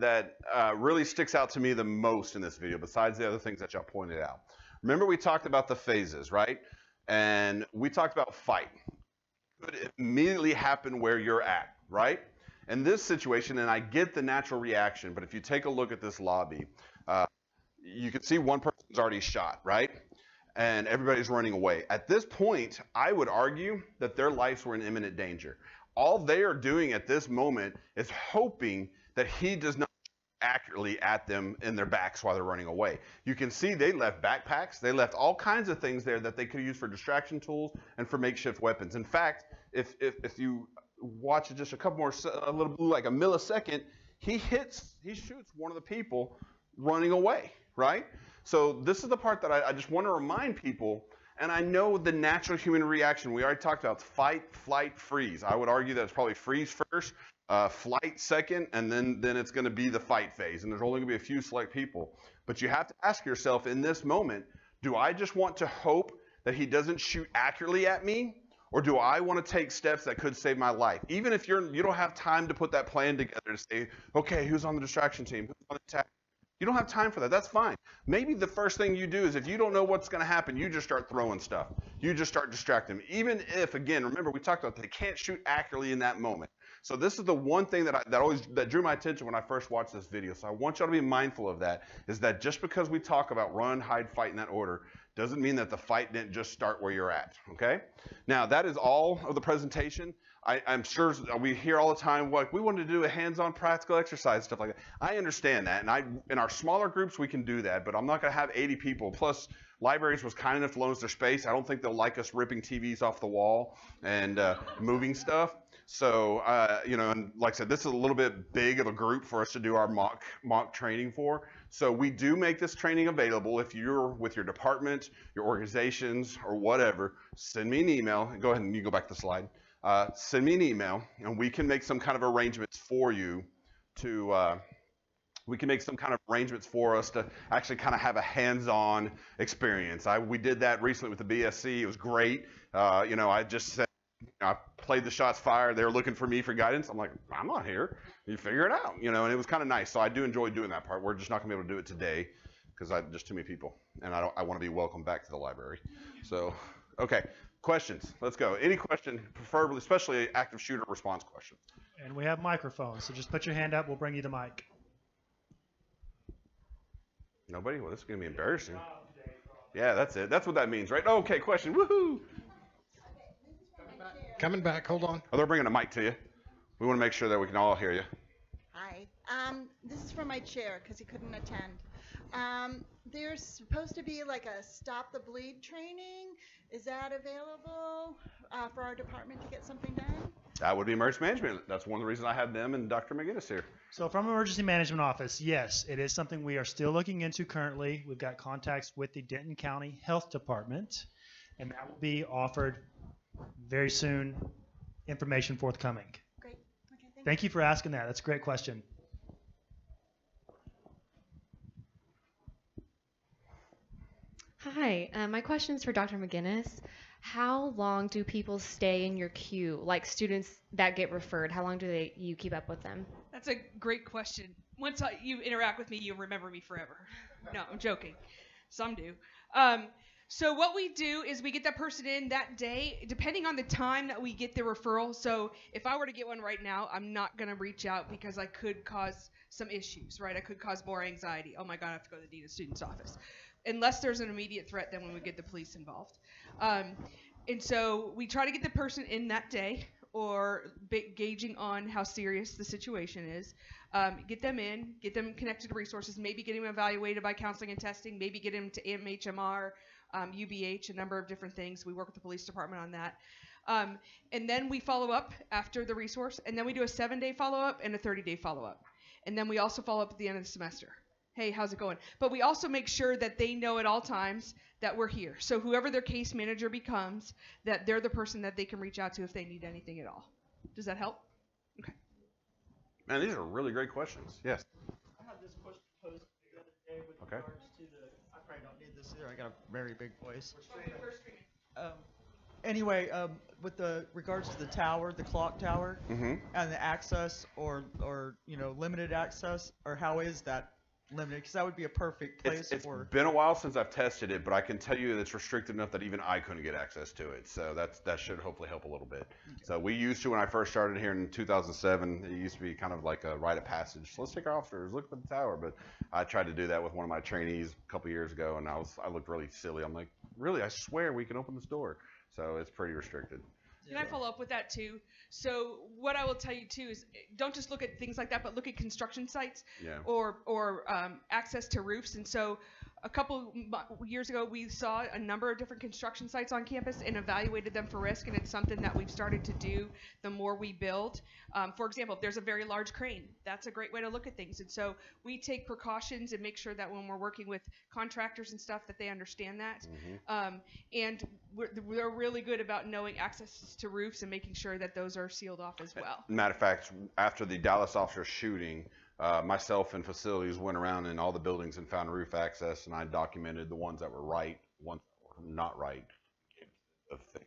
S3: really sticks out to me the most in this video, besides the other things that y'all pointed out, remember we talked about the phases, right? And we talked about fight. Could immediately happen where you're at, right? In this situation, and I get the natural reaction, but if you take a look at this lobby, you can see one person's already shot, right? And everybody's running away. At this point, I would argue that their lives were in imminent danger. All they are doing at this moment is hoping that he does not accurately at them in their backs while they're running away. You can see they left backpacks. They left all kinds of things there that they could use for distraction tools and for makeshift weapons. In fact, if you watch it just a little like a millisecond, he shoots one of the people running away, right? So this is the part that I just want to remind people. And I know the natural human reaction, we already talked about fight, flight, freeze. I would argue that it's probably freeze first, flight second, and then it's going to be the fight phase. And there's only going to be a few select people. But you have to ask yourself in this moment, do I just want to hope that he doesn't shoot accurately at me? Or do I want to take steps that could save my life? Even if you don't have time to put that plan together to say, okay, who's on the distraction team? Who's on the attack? You don't have time for that. That's fine. Maybe the first thing you do is if you don't know what's going to happen, you just start throwing stuff. You just start distracting them. Even if, again, remember we talked about they can't shoot accurately in that moment. So this is the one thing that drew my attention when I first watched this video. So I want y'all to be mindful of that, is that just because we talk about run, hide, fight in that order, doesn't mean that the fight didn't just start where you're at, okay? Now, that is all of the presentation. I'm sure we hear all the time, like, we wanted to do a hands-on practical exercise, stuff like that. I understand that, and in our smaller groups, we can do that, but I'm not going to have 80 people. Plus, libraries was kind enough to loan us their space. I don't think they'll like us ripping TVs off the wall and moving stuff. So, and like I said, this is a little bit big of a group for us to do our mock training for. So we do make this training available. If you're with your department, your organizations, or whatever, send me an email. Go ahead and you go back to the slide. Send me an email, and we can make some kind of arrangements for you to. We can make some kind of arrangements for us to actually kind of have a hands-on experience. We did that recently with the BSC. It was great. I just said, I played the shots fired. They were looking for me for guidance. I'm like, I'm not here. You figure it out, and it was kind of nice. So I do enjoy doing that part. We're just not going to be able to do it today because just too many people, and I want to be welcome back to the library. So, okay, questions. Let's go. Any question, preferably, especially active shooter response question.
S6: And we have microphones, so just put your hand up. We'll bring you the mic.
S3: Nobody? Well, this is going to be embarrassing. Yeah, that's it. That's what that means, right? Okay, question. Woohoo!
S2: Coming back. Hold on.
S3: Oh, they're bringing a mic to you. We want to make sure that we can all hear you.
S12: Hi. This is from my chair because he couldn't attend. There's supposed to be like a stop the bleed training. Is that available for our department to get something done?
S3: That would be emergency management. That's one of the reasons I have them and Dr. McGinnis here.
S6: So from Emergency Management Office, yes, it is something we are still looking into currently. We've got contacts with the Denton County Health Department, and that will be offered very soon. Information forthcoming.
S12: Great. Okay,
S6: thank you for asking that. That's a great question.
S13: Hi, my question is for Dr. McGinnis. How long do people stay in your queue, like students that get referred? How long do you keep up with them?
S7: That's a great question. Once you interact with me, you remember me forever. No, I'm joking. Some do. So what we do is we get that person in that day, depending on the time that we get the referral. So if I were to get one right now, I'm not going to reach out because I could cause some issues, right? I could cause more anxiety. Oh my God, I have to go to the Dean of Students office. Unless there's an immediate threat, then when we get the police involved. And so we try to get the person in that day, or gauging on how serious the situation is. Get them in, get them connected to resources, maybe get them evaluated by counseling and testing, maybe get them to MHMR, UBH, a number of different things. We work with the police department on that. And then we follow up after the resource, and then we do a 7-day follow-up and a 30-day follow-up. And then we also follow up at the end of the semester. Hey, how's it going? But we also make sure that they know at all times that we're here. So whoever their case manager becomes, that they're the person that they can reach out to if they need anything at all. Does that help? Okay.
S3: Man, these are really great questions. Yes.
S14: I had this question posed the other day with regards to the. I probably don't need this either. I got a very big voice. Anyway, with the regards to the tower, the clock tower, and the access or limited access, or how is that limited? Because that would be a perfect place
S3: it's
S14: for.
S3: It's been a while since I've tested it, but I can tell you that it's restricted enough that even I couldn't get access to it. So that should hopefully help a little bit. Okay. So we used to, when I first started here in 2007, it used to be kind of like a rite of passage. So let's take our officers, look at the tower. But I tried to do that with one of my trainees a couple years ago, and I looked really silly. I'm like, really? I swear we can open this door. So it's pretty restricted.
S7: Can I follow up with that too? So what I will tell you too is don't just look at things like that, but look at construction sites or access to roofs. And so a couple years ago, we saw a number of different construction sites on campus and evaluated them for risk. And it's something that we've started to do the more we build. For example, if there's a very large crane, that's a great way to look at things. And so we take precautions and make sure that when we're working with contractors and stuff that they understand that. And we're really good about knowing access to roofs and making sure that those are sealed off as well.
S3: Matter of fact, after the Dallas officer shooting, myself and facilities went around in all the buildings and found roof access, and I documented the ones that were right, ones that were not right. Of things.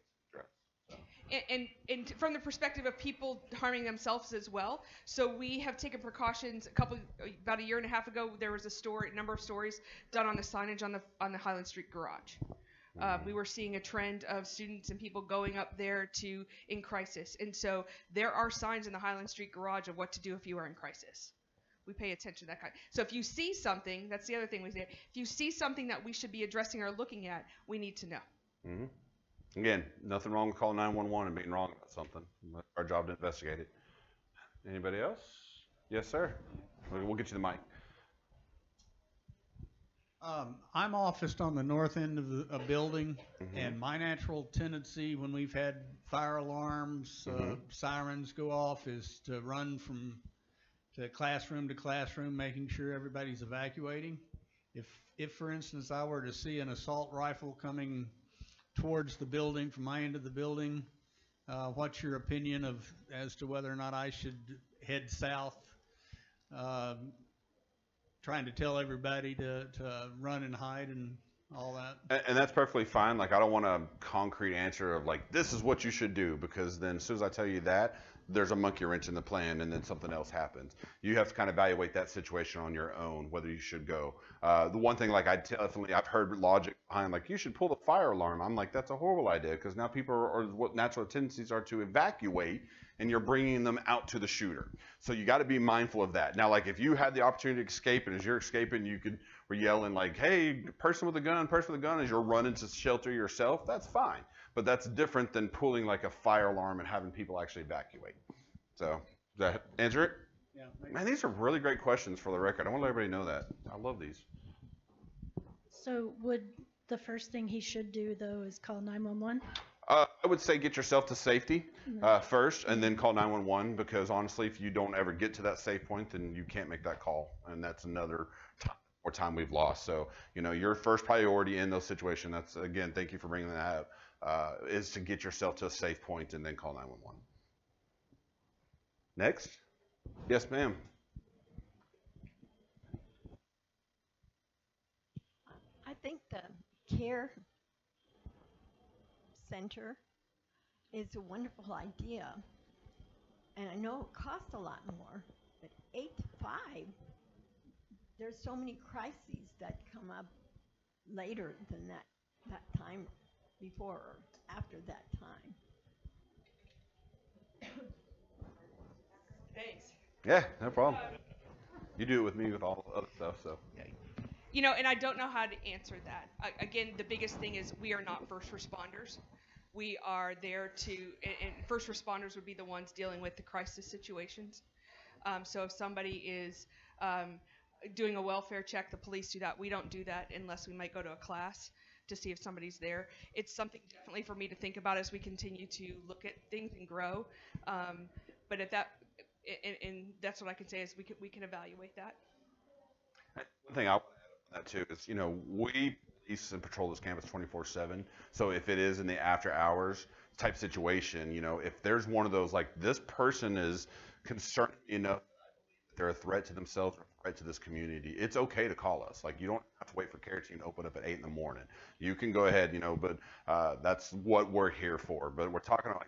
S7: And from the perspective of people harming themselves as well, so we have taken precautions. About a year and a half ago, there was a number of stories done on the signage on the Highland Street garage. We were seeing a trend of students and people going up there in crisis, and so there are signs in the Highland Street garage of what to do if you are in crisis. We pay attention to that kind. So if you see something, that's the other thing we say. If you see something that we should be addressing or looking at, we need to know.
S3: Again, nothing wrong with calling 911 and being wrong about something. It's our job to investigate it. Anybody else? Yes, sir. We'll get you the mic.
S15: I'm officed on the north end of the building, and my natural tendency when we've had fire alarms, sirens go off, is to run from classroom to classroom, making sure everybody's evacuating. If for instance, I were to see an assault rifle coming towards the building from my end of the building, what's your opinion as to whether or not I should head south? Trying to tell everybody to run and hide and all that.
S3: And that's perfectly fine. Like, I don't want a concrete answer of like, this is what you should do, because then as soon as I tell you that, there's a monkey wrench in the plan and then something else happens. You have to kind of evaluate that situation on your own, whether you should go. The one thing, like, I've heard logic behind, like, you should pull the fire alarm. I'm like, that's a horrible idea, because now people are what natural tendencies are to evacuate, and you're bringing them out to the shooter. So you got to be mindful of that. Now, like, if you had the opportunity to escape, and as you're escaping, were yelling like, hey, person with a gun, as you're running to shelter yourself, that's fine. But that's different than pulling like a fire alarm and having people actually evacuate. So, does that answer it?
S15: Yeah.
S3: Man, these are really great questions for the record. I want to let everybody know that. I love these.
S16: So would the first thing he should do, though, is call 911?
S3: I would say get yourself to safety first, and then call 911, because honestly, if you don't ever get to that safe point, then you can't make that call, and that's another time we've lost. So, your first priority in those situations, that's, again, thank you for bringing that up, is to get yourself to a safe point and then call 911. Next. Yes, ma'am.
S17: I think the care center is a wonderful idea, and I know it costs a lot more, but 8 to 5, there's so many crises that come up later than that time before or after that time.
S7: Thanks.
S3: Yeah, no problem. You do it with me with all the other stuff, so.
S7: And I don't know how to answer that. Again, the biggest thing is we are not first responders. We are there and first responders would be the ones dealing with the crisis situations. So if somebody is doing a welfare check, the police do that. We don't do that unless we might go to a class to see if somebody's there. It's something definitely for me to think about as we continue to look at things and grow. But at that, and that's what I can say is we can evaluate that.
S3: One thing I want to add on that too is, we police and patrol this campus 24/7. So if it is in the after hours type situation, if there's one of those, like, this person is concerned enough that they're a threat to themselves or a threat to this community, it's okay to call us. Like, you don't have to wait for care team to open up at 8 in the morning. You can go ahead, but that's what we're here for. But we're talking about,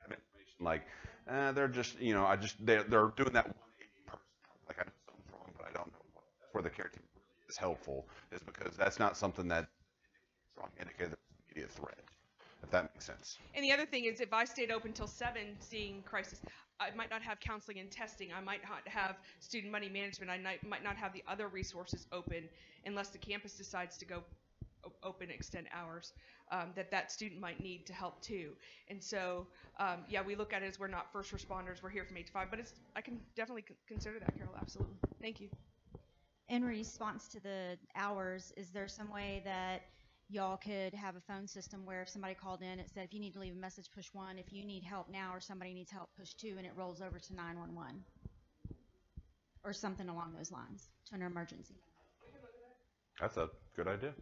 S3: like, information like, they're just, they're doing that 180 person. Like, I know something's wrong, but I don't know what. That's where the care team really is helpful, is because that's not something that strong indicator that it's an immediate threat, if that makes sense.
S7: And the other thing is, if I stayed open till 7 seeing crisis, I might not have counseling and testing. I might not have student money management. I might not have the other resources open unless the campus decides to go open, extend hours, that student might need to help too. And so, we look at it as we're not first responders. We're here from 8 to 5, but I can definitely consider that, Carol. Absolutely. Thank you.
S18: In response to the hours, is there some way that y'all could have a phone system where if somebody called in, it said, if you need to leave a message, push 1. If you need help now or somebody needs help, push 2, and it rolls over to 911? Or something along those lines to an emergency.
S3: That's a good idea.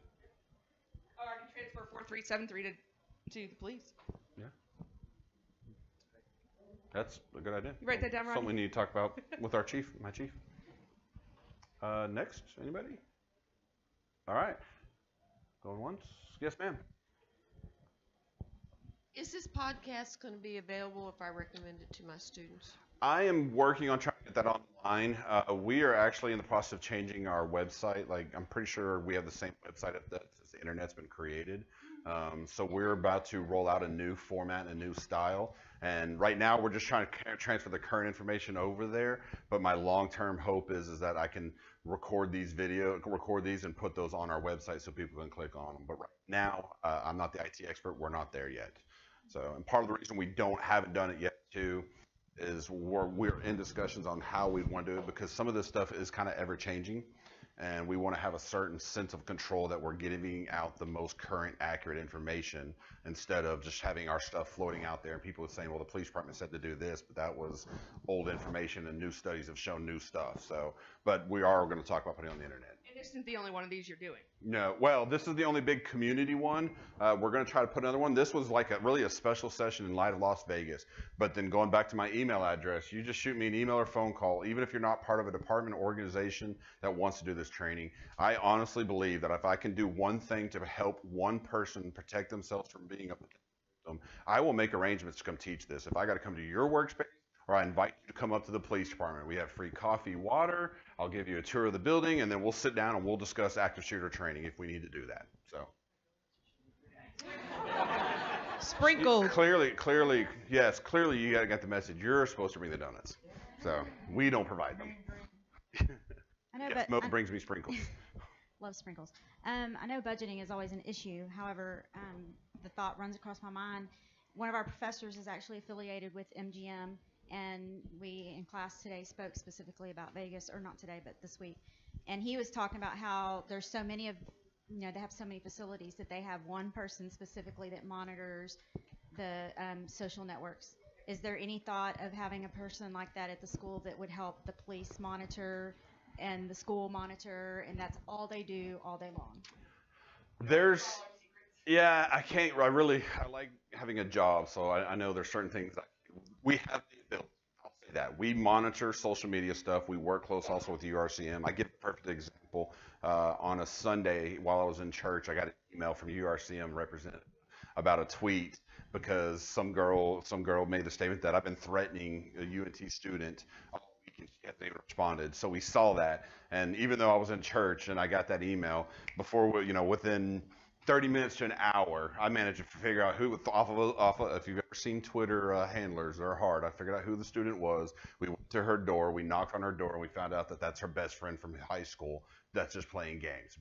S7: Or I can transfer 4373 to the police.
S3: Yeah. That's a good idea.
S7: You write that down, Ronnie?
S3: Something we need to talk about with our chief, my chief. Next, anybody? All right. Going once. Yes, ma'am.
S19: Is this podcast going to be available if I recommend it to my students?
S3: I am working on trying to get that online. We are actually in the process of changing our website. Like, I'm pretty sure we have the same website since the internet's been created. So we're about to roll out a new format and a new style. And right now we're just trying to transfer the current information over there. But my long-term hope is that I can record these and put those on our website so people can click on them. But right now, I'm not the IT expert. We're not there yet. So, and part of the reason we haven't done it yet too is we're in discussions on how we want to do it, because some of this stuff is kind of ever changing. And we want to have a certain sense of control that we're giving out the most current, accurate information instead of just having our stuff floating out there and people are saying, well, the police department said to do this, but that was old information and new studies have shown new stuff. So, but we are going to talk about putting it on the internet.
S7: And this isn't the only one of these you're doing.
S3: No, well, this is the only big community one. We're going to try to put another one. This was like really a special session in light of Las Vegas. But then going back to my email address, you just shoot me an email or phone call, even if you're not part of a department or organization that wants to do this training. I honestly believe that if I can do one thing to help one person protect themselves from being a victim, I will make arrangements to come teach this. If I got to come to your workspace, or I invite you to come up to the police department. We have free coffee, water. I'll give you a tour of the building, and then we'll sit down and we'll discuss active shooter training if we need to do that. So.
S7: Sprinkled.
S3: Clearly, yes, clearly you got the message. You're supposed to bring the donuts. So we don't provide them.
S18: I know,
S3: yes,
S18: but
S3: Mo brings me sprinkles.
S18: Love sprinkles. I know budgeting is always an issue. However, the thought runs across my mind. One of our professors is actually affiliated with MGM. And we in class today spoke specifically about Vegas, or not today, but this week. And he was talking about how there's so many they have so many facilities that they have one person specifically that monitors the social networks. Is there any thought of having a person like that at the school that would help the police monitor and the school monitor, and that's all they do all day long?
S3: I like having a job, so I know there's certain things that we have the ability. I'll say that. We monitor social media stuff. We work close also with URCM. I give a perfect example. On a Sunday while I was in church, I got an email from URCM representative about a tweet because some girl made the statement that I've been threatening a UNT student all week and she hasn't even responded. So we saw that, and even though I was in church and I got that email, within 30 minutes to an hour, I managed to figure out who, off of if you've ever seen Twitter handlers, they're hard. I figured out who the student was. We went to her door, we knocked on her door, and we found out that that's her best friend from high school that's just playing games.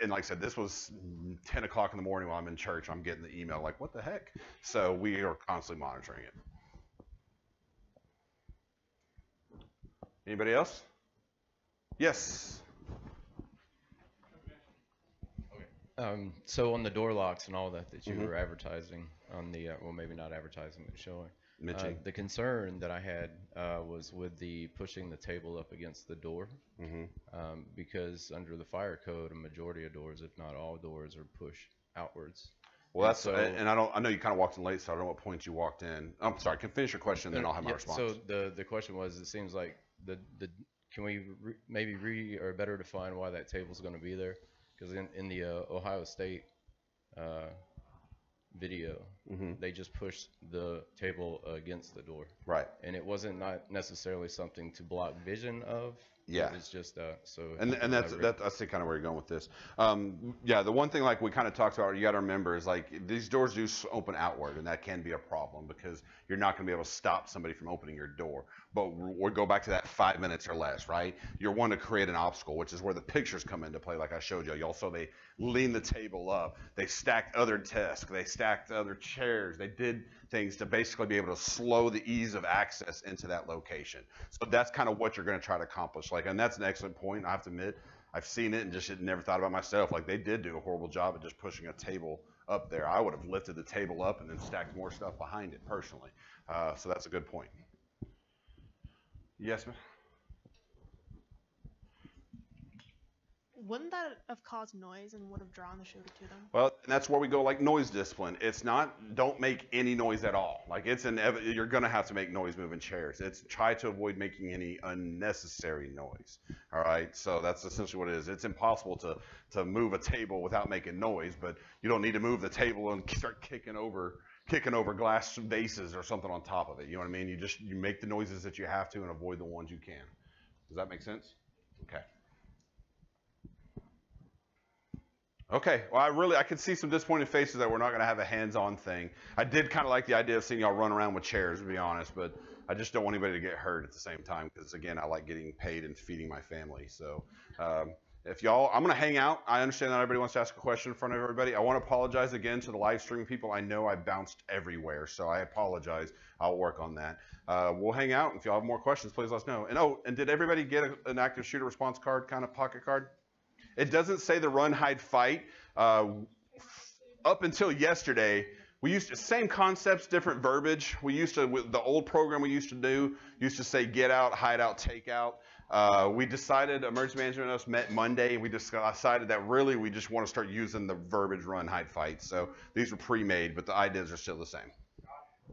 S3: And like I said, this was 10 o'clock in the morning while I'm in church. I'm getting the email like, what the heck? So we are constantly monitoring it. Anybody else? Yes.
S20: So on the door locks and all that you were advertising on the, well, maybe not advertising, but showing. The concern that I had was with the pushing the table up against the door, because under the fire code, a majority of doors, if not all doors, are pushed outwards.
S3: Well, I know you kind of walked in late, so I don't know what point you walked in. I'm sorry. Can finish your question, then I'll have my response.
S20: So the question was, it seems like can we maybe or better define why that table's going to be there? Because in the Ohio State video, they just pushed the table against the door.
S3: Right.
S20: And it wasn't not necessarily something to block vision of.
S3: Yeah.
S20: It's just so.
S3: And that's kind of where you're going with this. The one thing like we kind of talked about, you got to remember, is like these doors do open outward, and that can be a problem because you're not going to be able to stop somebody from opening your door. But we'll go back to that 5 minutes or less, right? You're wanting to create an obstacle, which is where the pictures come into play, like I showed you. Also, they leaned the table up. They stacked other desks. They stacked other chairs. They did things to basically be able to slow the ease of access into that location. So that's kind of what you're going to try to accomplish. And that's an excellent point. I have to admit, I've seen it and just never thought about myself. Like, they did do a horrible job of just pushing a table up there. I would have lifted the table up and then stacked more stuff behind it personally. So that's a good point. Yes, ma'am?
S21: Wouldn't that have caused noise and would have drawn the shooter to them?
S3: Well, and that's where we go, like noise discipline. It's not, don't make any noise at all. Like, you're going to have to make noise moving chairs. It's try to avoid making any unnecessary noise. All right. So that's essentially what it is. It's impossible to move a table without making noise, but you don't need to move the table and start kicking over glass vases or something on top of it. You know what I mean? You make the noises that you have to and avoid the ones you can. Does that make sense? Okay. Okay, well, I could see some disappointed faces that we're not going to have a hands-on thing. I did kind of like the idea of seeing y'all run around with chairs, to be honest, but I just don't want anybody to get hurt at the same time because, again, I like getting paid and feeding my family. So if y'all, I'm going to hang out. I understand that everybody wants to ask a question in front of everybody. I want to apologize again to the live streaming people. I know I bounced everywhere, so I apologize. I'll work on that. We'll hang out. If y'all have more questions, please let us know. And did everybody get an active shooter response card, kind of pocket card? It doesn't say the run, hide, fight. Up until yesterday, we used to, same concepts, different verbiage. We used to, with the old program we used to do, used to say get out, hide out, take out. We decided, emergency management and us met Monday, and we decided that really we just want to start using the verbiage run, hide, fight. So these were pre-made, but the ideas are still the same.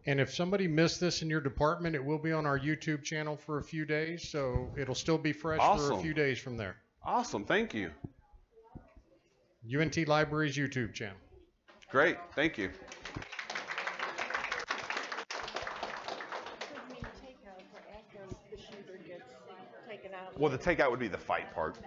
S2: And if somebody missed this in your department, it will be on our YouTube channel for a few days, so it'll still be fresh for a few days from there.
S3: Awesome, thank you.
S2: UNT Library's YouTube channel.
S3: Great, thank you. Well, the takeout would be the fight part.